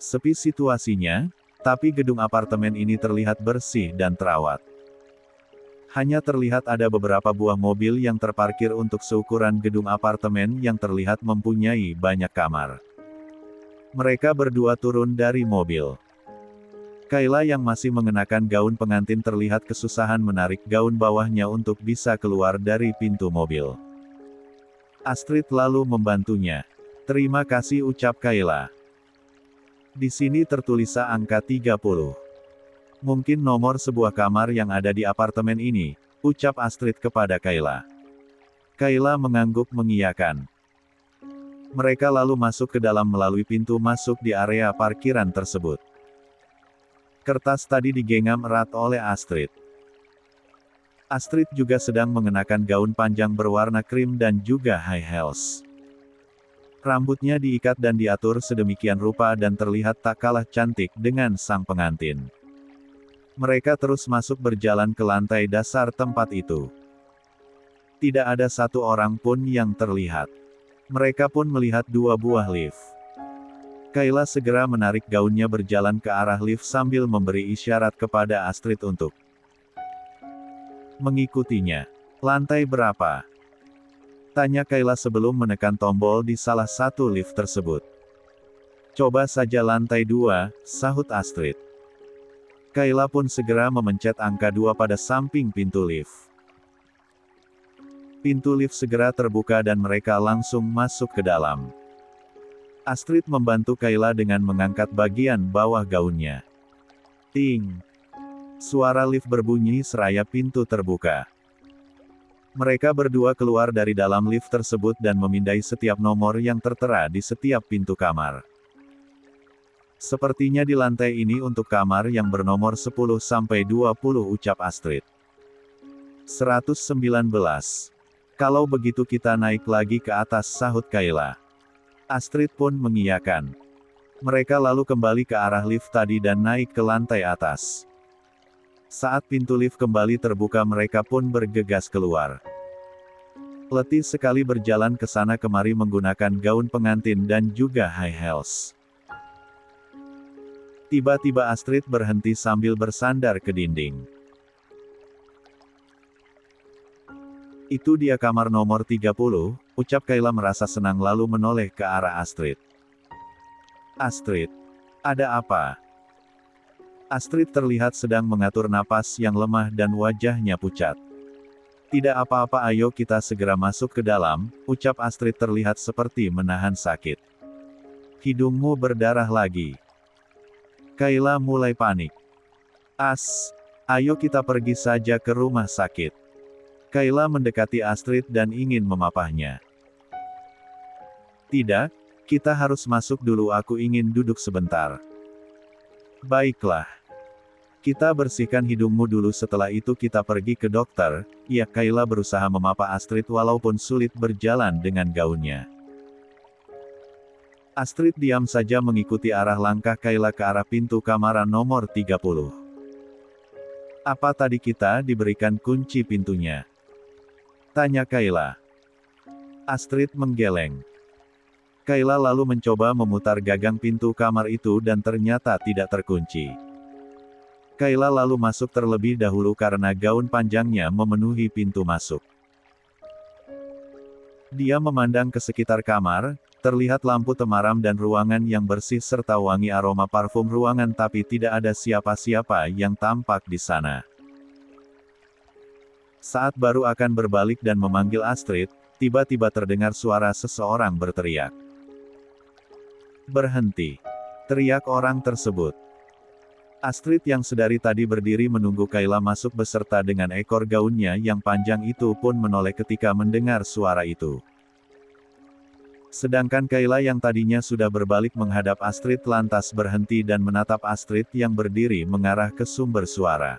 Sepi situasinya, tapi gedung apartemen ini terlihat bersih dan terawat. Hanya terlihat ada beberapa buah mobil yang terparkir untuk seukuran gedung apartemen yang terlihat mempunyai banyak kamar. Mereka berdua turun dari mobil. Kayla yang masih mengenakan gaun pengantin terlihat kesusahan menarik gaun bawahnya untuk bisa keluar dari pintu mobil. Astrid lalu membantunya. Terima kasih ucap Kayla. Di sini tertulis angka 30. Mungkin nomor sebuah kamar yang ada di apartemen ini, ucap Astrid kepada Kayla. Kayla mengangguk mengiyakan. Mereka lalu masuk ke dalam melalui pintu masuk di area parkiran tersebut. Kertas tadi digenggam erat oleh Astrid. Astrid juga sedang mengenakan gaun panjang berwarna krim dan juga high heels. Rambutnya diikat dan diatur sedemikian rupa dan terlihat tak kalah cantik dengan sang pengantin. Mereka terus masuk berjalan ke lantai dasar tempat itu. Tidak ada satu orang pun yang terlihat. Mereka pun melihat dua buah lift. Kayla segera menarik gaunnya berjalan ke arah lift sambil memberi isyarat kepada Astrid untuk mengikutinya. Lantai berapa? Tanya Kayla sebelum menekan tombol di salah satu lift tersebut. Coba saja lantai 2, sahut Astrid. Kayla pun segera memencet angka 2 pada samping pintu lift. Pintu lift segera terbuka dan mereka langsung masuk ke dalam. Astrid membantu Kayla dengan mengangkat bagian bawah gaunnya. Ting! Suara lift berbunyi seraya pintu terbuka. Mereka berdua keluar dari dalam lift tersebut dan memindai setiap nomor yang tertera di setiap pintu kamar. Sepertinya di lantai ini untuk kamar yang bernomor 10-20, ucap Astrid. 119. Kalau begitu kita naik lagi ke atas, sahut Kayla. Astrid pun mengiyakan. Mereka lalu kembali ke arah lift tadi dan naik ke lantai atas. Saat pintu lift kembali terbuka, mereka pun bergegas keluar. Letih sekali berjalan ke sana kemari menggunakan gaun pengantin dan juga high heels. Tiba-tiba Astrid berhenti sambil bersandar ke dinding. Itu dia kamar nomor 30, ucap Kayla merasa senang lalu menoleh ke arah Astrid. Astrid, ada apa? Astrid terlihat sedang mengatur napas yang lemah dan wajahnya pucat. Tidak apa-apa, ayo kita segera masuk ke dalam, ucap Astrid terlihat seperti menahan sakit. Hidungmu berdarah lagi. Kayla mulai panik. Ayo kita pergi saja ke rumah sakit. Kayla mendekati Astrid dan ingin memapahnya. Tidak, kita harus masuk dulu, aku ingin duduk sebentar. Baiklah. Kita bersihkan hidungmu dulu, setelah itu kita pergi ke dokter. Ya, Kayla berusaha memapa Astrid walaupun sulit berjalan dengan gaunnya. Astrid diam saja mengikuti arah langkah Kayla ke arah pintu kamar nomor 30. Apa tadi kita diberikan kunci pintunya? Tanya Kayla. Astrid menggeleng. Kayla lalu mencoba memutar gagang pintu kamar itu dan ternyata tidak terkunci. Kayla lalu masuk terlebih dahulu karena gaun panjangnya memenuhi pintu masuk. Dia memandang ke sekitar kamar, terlihat lampu temaram dan ruangan yang bersih serta wangi aroma parfum ruangan, tapi tidak ada siapa-siapa yang tampak di sana. Saat baru akan berbalik dan memanggil Astrid, tiba-tiba terdengar suara seseorang berteriak. Berhenti! Teriak orang tersebut. Astrid yang sedari tadi berdiri menunggu Kayla masuk beserta dengan ekor gaunnya yang panjang itu pun menoleh ketika mendengar suara itu. Sedangkan Kayla yang tadinya sudah berbalik menghadap Astrid lantas berhenti dan menatap Astrid yang berdiri mengarah ke sumber suara.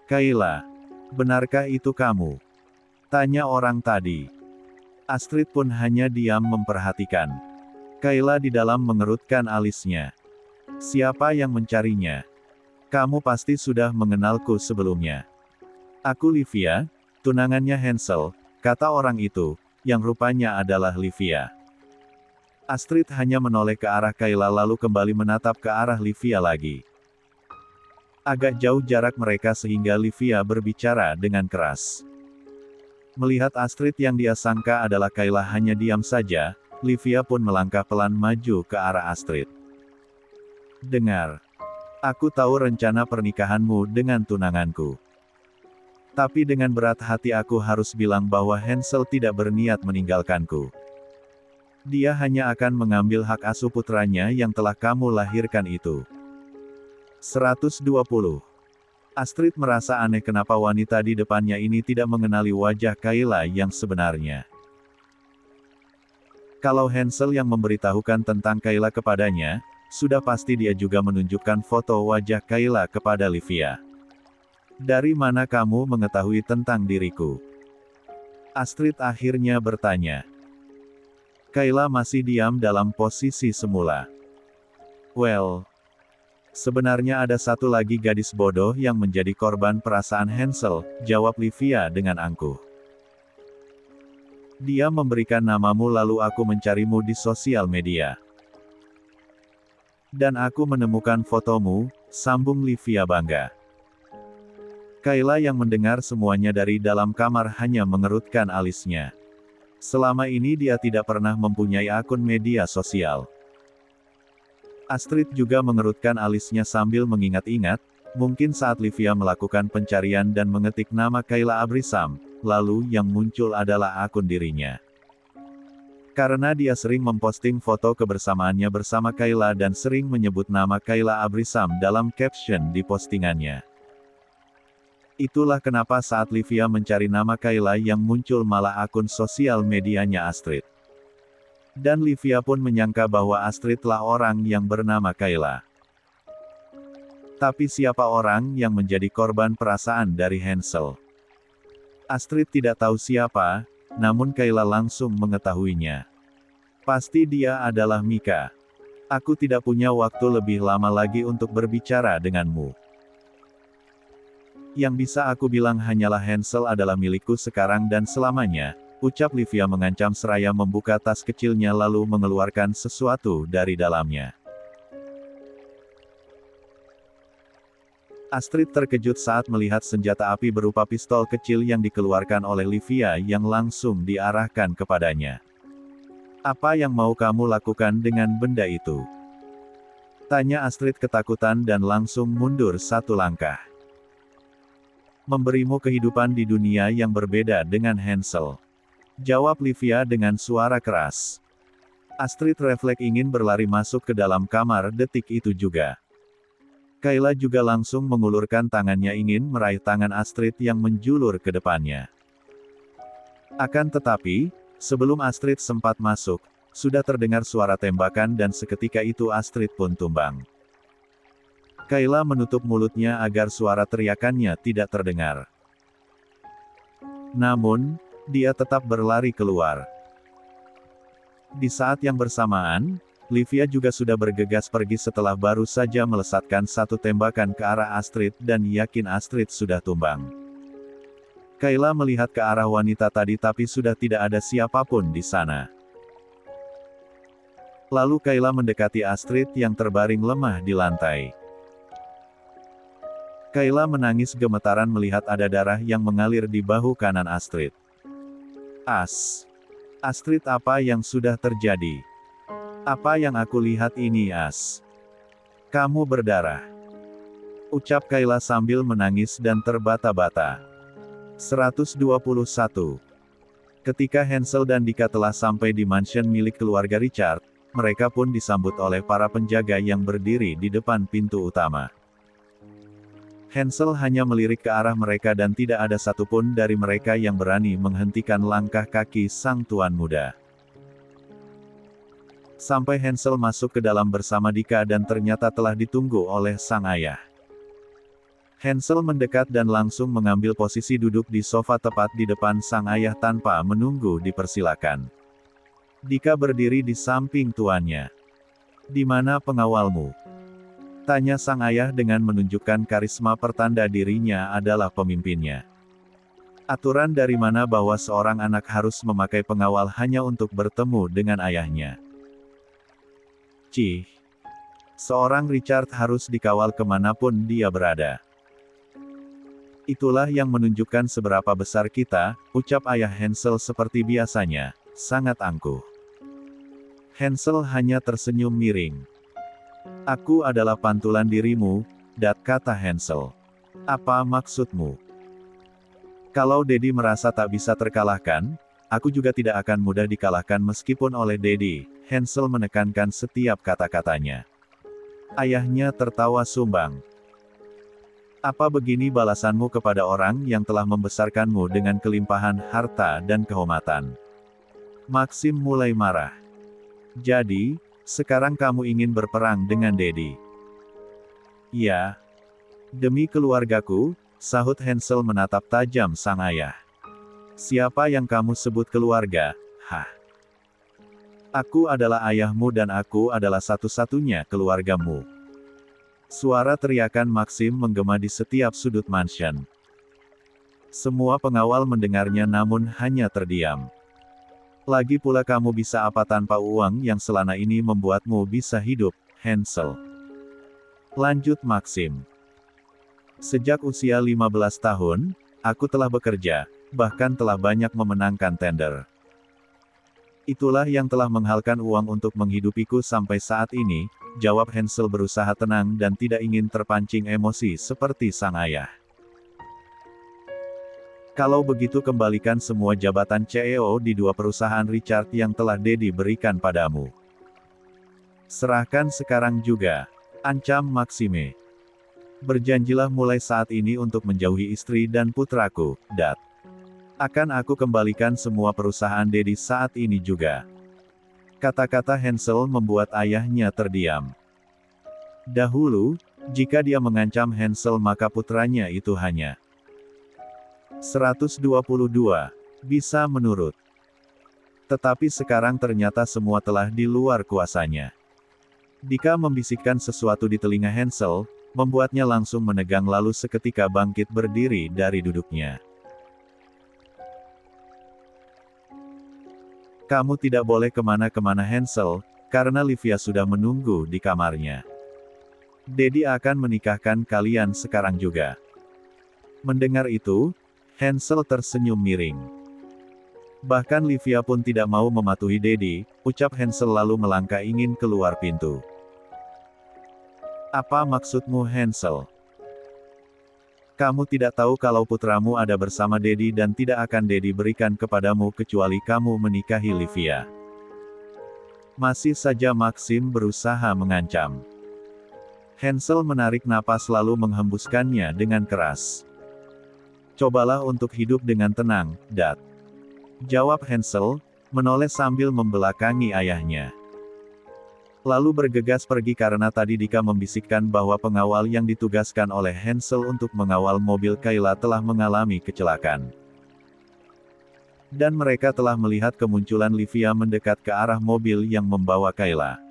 Kayla, benarkah itu kamu? Tanya orang tadi. Astrid pun hanya diam memperhatikan. Kayla di dalam mengerutkan alisnya. Siapa yang mencarinya? Kamu pasti sudah mengenalku sebelumnya. Aku Livia, tunangannya Hansel, kata orang itu, yang rupanya adalah Livia. Astrid hanya menoleh ke arah Kayla lalu kembali menatap ke arah Livia lagi. Agak jauh jarak mereka sehingga Livia berbicara dengan keras. Melihat Astrid yang dia sangka adalah Kayla hanya diam saja, Livia pun melangkah pelan maju ke arah Astrid. Dengar. Aku tahu rencana pernikahanmu dengan tunanganku. Tapi dengan berat hati aku harus bilang bahwa Hansel tidak berniat meninggalkanku. Dia hanya akan mengambil hak asuh putranya yang telah kamu lahirkan itu. 120. Astrid merasa aneh kenapa wanita di depannya ini tidak mengenali wajah Kayla yang sebenarnya. Kalau Hansel yang memberitahukan tentang Kayla kepadanya, sudah pasti dia juga menunjukkan foto wajah Kayla kepada Livia. Dari mana kamu mengetahui tentang diriku? Astrid akhirnya bertanya. Kayla masih diam dalam posisi semula. Well, sebenarnya ada satu lagi gadis bodoh yang menjadi korban perasaan Hansel, jawab Livia dengan angkuh. Dia memberikan namamu lalu aku mencarimu di sosial media. Dan aku menemukan fotomu, sambung Livia bangga. Kayla yang mendengar semuanya dari dalam kamar hanya mengerutkan alisnya. Selama ini dia tidak pernah mempunyai akun media sosial. Astrid juga mengerutkan alisnya sambil mengingat-ingat, mungkin saat Livia melakukan pencarian dan mengetik nama Kayla Abrisam, lalu yang muncul adalah akun dirinya. Karena dia sering memposting foto kebersamaannya bersama Kayla dan sering menyebut nama Kayla Abrisam dalam caption di postingannya. Itulah kenapa saat Livia mencari nama Kayla yang muncul malah akun sosial medianya Astrid. Dan Livia pun menyangka bahwa Astrid lah orang yang bernama Kayla. Tapi siapa orang yang menjadi korban perasaan dari Hansel? Astrid tidak tahu siapa, namun Kayla langsung mengetahuinya. Pasti dia adalah Mika. Aku tidak punya waktu lebih lama lagi untuk berbicara denganmu. Yang bisa aku bilang hanyalah Hansel adalah milikku sekarang dan selamanya, ucap Livia mengancam seraya membuka tas kecilnya lalu mengeluarkan sesuatu dari dalamnya. Astrid terkejut saat melihat senjata api berupa pistol kecil yang dikeluarkan oleh Livia yang langsung diarahkan kepadanya. Apa yang mau kamu lakukan dengan benda itu? Tanya Astrid ketakutan dan langsung mundur satu langkah. Memberimu kehidupan di dunia yang berbeda dengan Hansel. Jawab Livia dengan suara keras. Astrid refleks ingin berlari masuk ke dalam kamar detik itu juga. Kayla juga langsung mengulurkan tangannya ingin meraih tangan Astrid yang menjulur ke depannya. Akan tetapi, sebelum Astrid sempat masuk, sudah terdengar suara tembakan dan seketika itu Astrid pun tumbang. Kayla menutup mulutnya agar suara teriakannya tidak terdengar. Namun, dia tetap berlari keluar. Di saat yang bersamaan, Livia juga sudah bergegas pergi setelah baru saja melesatkan satu tembakan ke arah Astrid dan yakin Astrid sudah tumbang. Kayla melihat ke arah wanita tadi tapi sudah tidak ada siapapun di sana. Lalu Kayla mendekati Astrid yang terbaring lemah di lantai. Kayla menangis gemetaran melihat ada darah yang mengalir di bahu kanan Astrid. Astrid, apa yang sudah terjadi? Apa yang aku lihat ini, Kamu berdarah. Ucap Kayla sambil menangis dan terbata-bata. 121. Ketika Hansel dan Dika telah sampai di mansion milik keluarga Richard, mereka pun disambut oleh para penjaga yang berdiri di depan pintu utama. Hansel hanya melirik ke arah mereka dan tidak ada satupun dari mereka yang berani menghentikan langkah kaki sang tuan muda. Sampai Hansel masuk ke dalam bersama Dika dan ternyata telah ditunggu oleh sang ayah. Hansel mendekat dan langsung mengambil posisi duduk di sofa tepat di depan sang ayah tanpa menunggu dipersilakan. Dika berdiri di samping tuannya. "Di mana pengawalmu?" Tanya sang ayah dengan menunjukkan karisma pertanda dirinya adalah pemimpinnya. Aturan dari mana bahwa seorang anak harus memakai pengawal hanya untuk bertemu dengan ayahnya? Seorang Richard harus dikawal kemanapun dia berada. Itulah yang menunjukkan seberapa besar kita, ucap ayah Hansel seperti biasanya, sangat angkuh. Hansel hanya tersenyum miring. "Aku adalah pantulan dirimu, Dad," kata Hansel. "Apa maksudmu?" "Kalau Daddy merasa tak bisa terkalahkan, aku juga tidak akan mudah dikalahkan meskipun oleh Daddy," Hansel menekankan setiap kata-katanya. Ayahnya tertawa sumbang. "Apa begini balasanmu kepada orang yang telah membesarkanmu dengan kelimpahan harta dan kehormatan?" Maxim mulai marah. "Jadi, sekarang kamu ingin berperang dengan Daddy?" "Ya. Demi keluargaku," sahut Hansel menatap tajam sang ayah. "Siapa yang kamu sebut keluarga? Aku adalah ayahmu dan aku adalah satu-satunya keluargamu." Suara teriakan Maxim menggema di setiap sudut mansion. Semua pengawal mendengarnya namun hanya terdiam. "Lagi pula kamu bisa apa tanpa uang yang selama ini membuatmu bisa hidup, Hansel?" Lanjut Maxim. "Sejak usia 15 tahun, aku telah bekerja, bahkan telah banyak memenangkan tender. Itulah yang telah menghasilkan uang untuk menghidupiku sampai saat ini," jawab Hansel berusaha tenang dan tidak ingin terpancing emosi seperti sang ayah. "Kalau begitu kembalikan semua jabatan CEO di dua perusahaan Richard yang telah Daddy berikan padamu. Serahkan sekarang juga," ancam Maxime. Berjanjilah mulai saat ini untuk menjauhi istri dan putraku, Dad. Akan aku kembalikan semua perusahaan Dedi saat ini juga. Kata-kata Hansel membuat ayahnya terdiam. Dahulu, jika dia mengancam Hansel maka putranya itu hanya 122 bisa menurut. Tetapi sekarang ternyata semua telah di luar kuasanya. Dika membisikkan sesuatu di telinga Hansel, membuatnya langsung menegang lalu seketika bangkit berdiri dari duduknya. Kamu tidak boleh kemana-kemana Hansel, karena Livia sudah menunggu di kamarnya. Dedi akan menikahkan kalian sekarang juga. Mendengar itu, Hansel tersenyum miring. Bahkan Livia pun tidak mau mematuhi Dedi, ucap Hansel lalu melangkah ingin keluar pintu. Apa maksudmu Hansel? Kamu tidak tahu kalau putramu ada bersama Dedi dan tidak akan Dedi berikan kepadamu kecuali kamu menikahi Livia. Masih saja Maxim berusaha mengancam. Hansel menarik napas lalu menghembuskannya dengan keras. Cobalah untuk hidup dengan tenang, Dad. Jawab Hansel, menoleh sambil membelakangi ayahnya. Lalu bergegas pergi karena tadi Dika membisikkan bahwa pengawal yang ditugaskan oleh Hansel untuk mengawal mobil Kayla telah mengalami kecelakaan. Dan mereka telah melihat kemunculan Livia mendekat ke arah mobil yang membawa Kayla.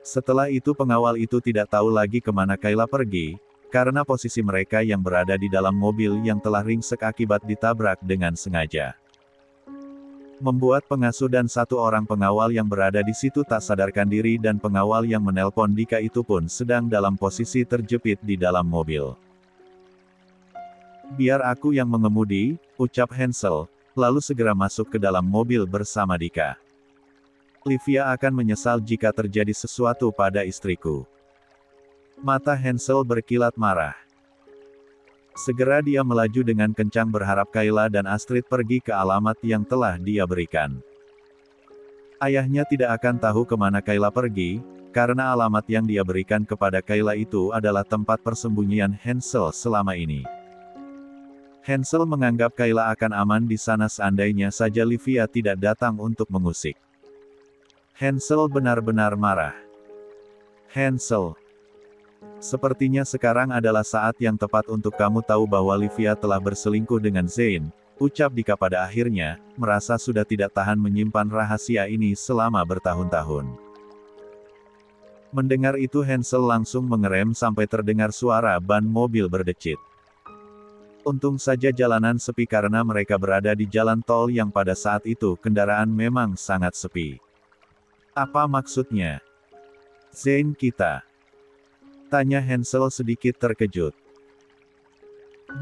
Setelah itu pengawal itu tidak tahu lagi kemana Kayla pergi, karena posisi mereka yang berada di dalam mobil yang telah ringsek akibat ditabrak dengan sengaja. Membuat pengasuh dan satu orang pengawal yang berada di situ tak sadarkan diri dan pengawal yang menelpon Dika itu pun sedang dalam posisi terjepit di dalam mobil. Biar aku yang mengemudi, ucap Hansel, lalu segera masuk ke dalam mobil bersama Dika. Livia akan menyesal jika terjadi sesuatu pada istriku. Mata Hansel berkilat marah. Segera dia melaju dengan kencang berharap Kayla dan Astrid pergi ke alamat yang telah dia berikan. Ayahnya tidak akan tahu kemana Kayla pergi, karena alamat yang dia berikan kepada Kayla itu adalah tempat persembunyian Hansel selama ini. Hansel menganggap Kayla akan aman di sana seandainya saja Livia tidak datang untuk mengusik. Hansel benar-benar marah. Hansel, sepertinya sekarang adalah saat yang tepat untuk kamu tahu bahwa Livia telah berselingkuh dengan Zane, ucap Dika pada akhirnya, merasa sudah tidak tahan menyimpan rahasia ini selama bertahun-tahun. Mendengar itu Hansel langsung mengerem sampai terdengar suara ban mobil berdecit. Untung saja jalanan sepi karena mereka berada di jalan tol yang pada saat itu kendaraan memang sangat sepi. Apa maksudnya? Zane kita? Tanya Hansel sedikit terkejut.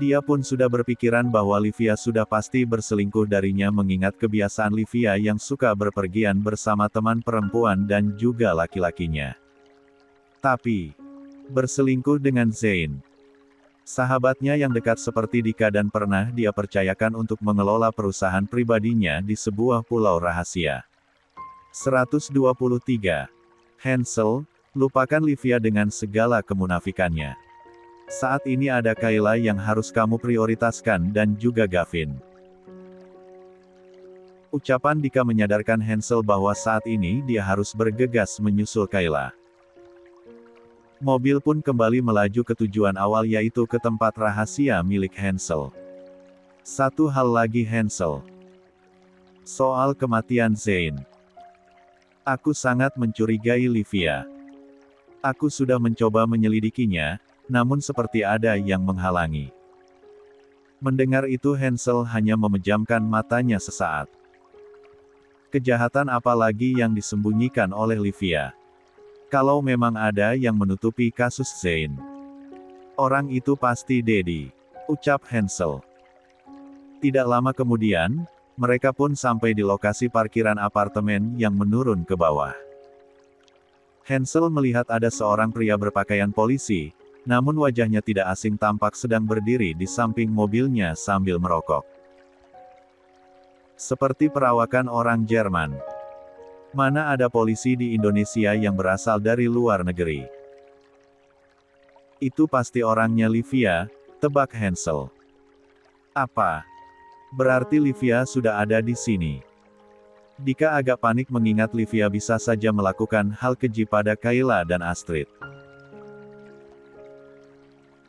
Dia pun sudah berpikiran bahwa Livia sudah pasti berselingkuh darinya mengingat kebiasaan Livia yang suka berpergian bersama teman perempuan dan juga laki-lakinya. Tapi, berselingkuh dengan Zane. Sahabatnya yang dekat seperti Dika dan pernah dia percayakan untuk mengelola perusahaan pribadinya di sebuah pulau rahasia. 123. Hansel, lupakan Livia dengan segala kemunafikannya. Saat ini ada Kayla yang harus kamu prioritaskan dan juga Gavin. Ucapan Dika menyadarkan Hansel bahwa saat ini dia harus bergegas menyusul Kayla. Mobil pun kembali melaju ke tujuan awal yaitu ke tempat rahasia milik Hansel. Satu hal lagi Hansel. Soal kematian Zane. Aku sangat mencurigai Livia. Aku sudah mencoba menyelidikinya, namun seperti ada yang menghalangi. Mendengar itu Hansel hanya memejamkan matanya sesaat. Kejahatan apa lagi yang disembunyikan oleh Livia? Kalau memang ada yang menutupi kasus Zane, orang itu pasti Dedi, ucap Hansel. Tidak lama kemudian, mereka pun sampai di lokasi parkiran apartemen yang menurun ke bawah. Hansel melihat ada seorang pria berpakaian polisi, namun wajahnya tidak asing tampak sedang berdiri di samping mobilnya sambil merokok. Seperti perawakan orang Jerman. Mana ada polisi di Indonesia yang berasal dari luar negeri. Itu pasti orangnya Livia, tebak Hansel. Apa? Berarti Livia sudah ada di sini. Dika agak panik mengingat Livia bisa saja melakukan hal keji pada Kayla dan Astrid.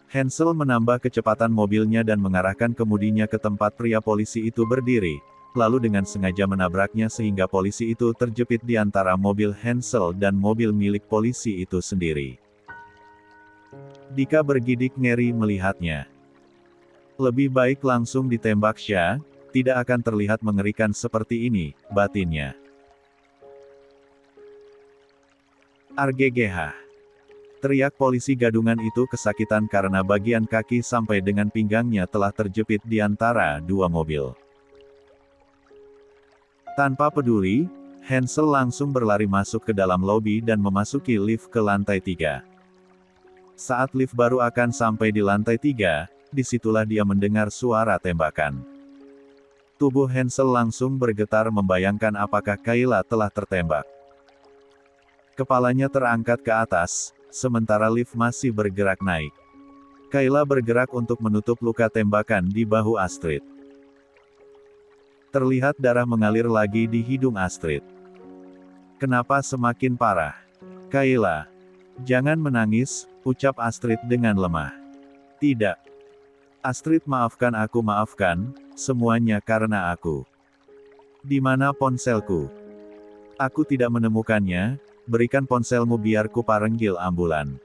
Hansel menambah kecepatan mobilnya dan mengarahkan kemudinya ke tempat pria polisi itu berdiri, lalu dengan sengaja menabraknya sehingga polisi itu terjepit di antara mobil Hansel dan mobil milik polisi itu sendiri. Dika bergidik ngeri melihatnya. Lebih baik langsung ditembak Syah, tidak akan terlihat mengerikan seperti ini, batinnya. Arggh. Teriak polisi gadungan itu kesakitan karena bagian kaki sampai dengan pinggangnya telah terjepit di antara dua mobil. Tanpa peduli, Hansel langsung berlari masuk ke dalam lobi dan memasuki lift ke lantai 3. Saat lift baru akan sampai di lantai 3, disitulah dia mendengar suara tembakan. Tubuh Hansel langsung bergetar membayangkan apakah Kayla telah tertembak. Kepalanya terangkat ke atas, sementara lift masih bergerak naik. Kayla bergerak untuk menutup luka tembakan di bahu Astrid. Terlihat darah mengalir lagi di hidung Astrid. Kenapa semakin parah? Kayla, jangan menangis, ucap Astrid dengan lemah. Tidak. Astrid, maafkan aku, maafkan, semuanya karena aku. Di mana ponselku? Aku tidak menemukannya, berikan ponselmu biar ku panggil ambulan.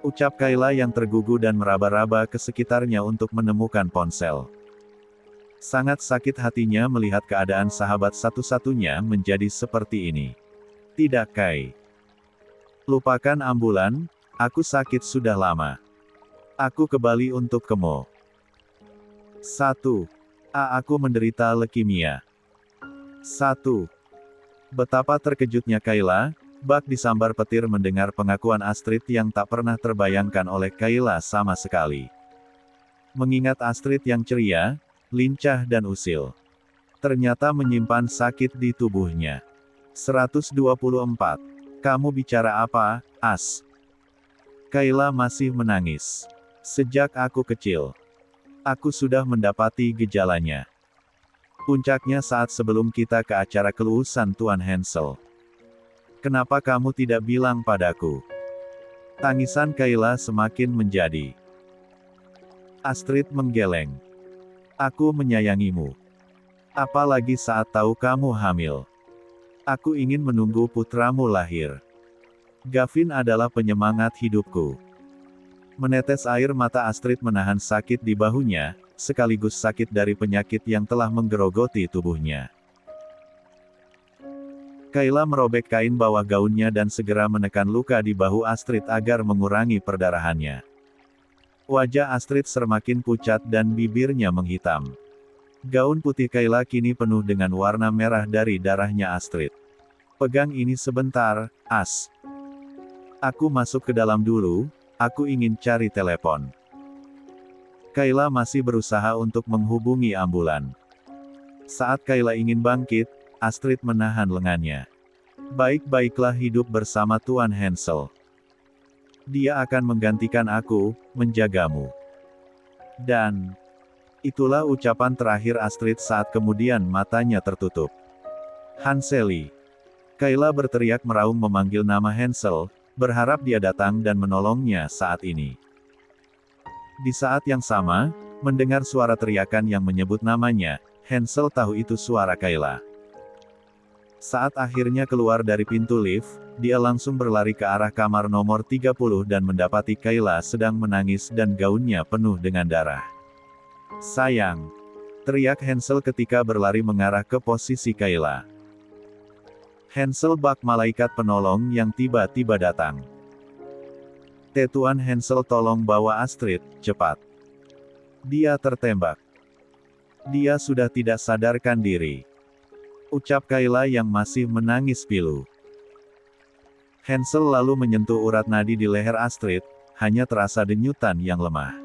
Ucap Kayla yang tergugu dan meraba-raba ke sekitarnya untuk menemukan ponsel. Sangat sakit hatinya melihat keadaan sahabat satu-satunya menjadi seperti ini. Tidak, Kay. Lupakan ambulan, aku sakit sudah lama. Aku ke Bali untuk kemo. 1. Aku menderita leukemia. 1. Betapa terkejutnya Kayla, bak disambar petir mendengar pengakuan Astrid yang tak pernah terbayangkan oleh Kayla sama sekali. Mengingat Astrid yang ceria, lincah dan usil. Ternyata menyimpan sakit di tubuhnya. 124. Kamu bicara apa, As? Kayla masih menangis. Sejak aku kecil, aku sudah mendapati gejalanya. Puncaknya saat sebelum kita ke acara kelulusan Tuan Hansel. Kenapa kamu tidak bilang padaku? Tangisan Kayla semakin menjadi. Astrid menggeleng. Aku menyayangimu. Apalagi saat tahu kamu hamil. Aku ingin menunggu putramu lahir. Gavin adalah penyemangat hidupku. Menetes air mata Astrid menahan sakit di bahunya, sekaligus sakit dari penyakit yang telah menggerogoti tubuhnya. Kayla merobek kain bawah gaunnya dan segera menekan luka di bahu Astrid agar mengurangi perdarahannya. Wajah Astrid semakin pucat dan bibirnya menghitam. Gaun putih Kayla kini penuh dengan warna merah dari darahnya Astrid. Pegang ini sebentar, As. Aku masuk ke dalam dulu, aku ingin cari telepon. Kayla masih berusaha untuk menghubungi ambulan. Saat Kayla ingin bangkit, Astrid menahan lengannya. Baik-baiklah hidup bersama Tuan Hansel. Dia akan menggantikan aku, menjagamu. Dan itulah ucapan terakhir Astrid saat kemudian matanya tertutup. Hanseli. Kayla berteriak meraung memanggil nama Hansel, berharap dia datang dan menolongnya saat ini. Di saat yang sama, mendengar suara teriakan yang menyebut namanya, Hansel tahu itu suara Kayla. Saat akhirnya keluar dari pintu lift, dia langsung berlari ke arah kamar nomor 30 dan mendapati Kayla sedang menangis dan gaunnya penuh dengan darah. Sayang! Teriak Hansel ketika berlari mengarah ke posisi Kayla. Hansel bak malaikat penolong yang tiba-tiba datang. Tuan Hansel, tolong bawa Astrid, cepat. Dia tertembak. Dia sudah tidak sadarkan diri. Ucap Kayla yang masih menangis pilu. Hansel lalu menyentuh urat nadi di leher Astrid, hanya terasa denyutan yang lemah.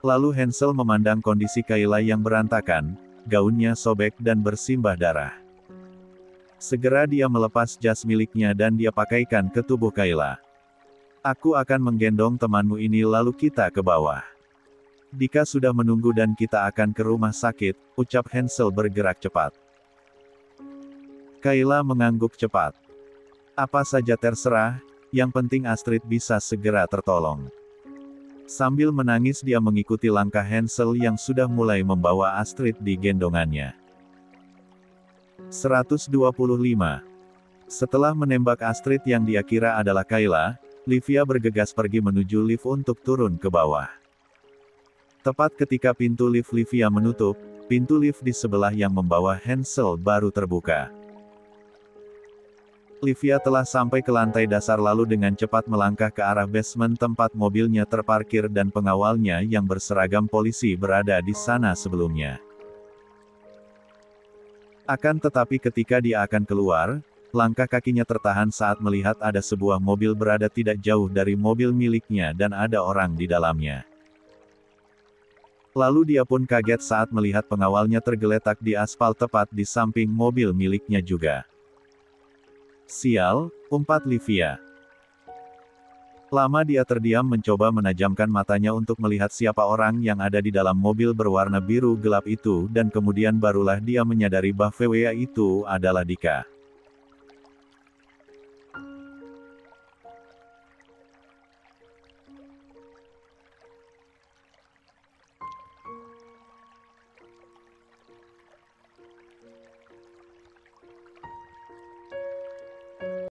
Lalu Hansel memandang kondisi Kayla yang berantakan, gaunnya sobek dan bersimbah darah. Segera dia melepas jas miliknya dan dia pakaikan ke tubuh Kayla. Aku akan menggendong temanmu ini lalu kita ke bawah. Dika sudah menunggu dan kita akan ke rumah sakit, ucap Hansel bergerak cepat. Kayla mengangguk cepat. Apa saja terserah, yang penting Astrid bisa segera tertolong. Sambil menangis dia mengikuti langkah Hansel yang sudah mulai membawa Astrid di gendongannya. 125. Setelah menembak Astrid yang dia kira adalah Kayla, Livia bergegas pergi menuju lift untuk turun ke bawah. Tepat ketika pintu lift Livia menutup, pintu lift di sebelah yang membawa Hansel baru terbuka. Livia telah sampai ke lantai dasar lalu dengan cepat melangkah ke arah basement tempat mobilnya terparkir dan pengawalnya yang berseragam polisi berada di sana sebelumnya. Akan tetapi ketika dia akan keluar, langkah kakinya tertahan saat melihat ada sebuah mobil berada tidak jauh dari mobil miliknya dan ada orang di dalamnya. Lalu dia pun kaget saat melihat pengawalnya tergeletak di aspal tepat di samping mobil miliknya juga. Sial, umpat Livia. Lama dia terdiam mencoba menajamkan matanya untuk melihat siapa orang yang ada di dalam mobil berwarna biru gelap itu dan kemudian barulah dia menyadari bahwa itu adalah Dika.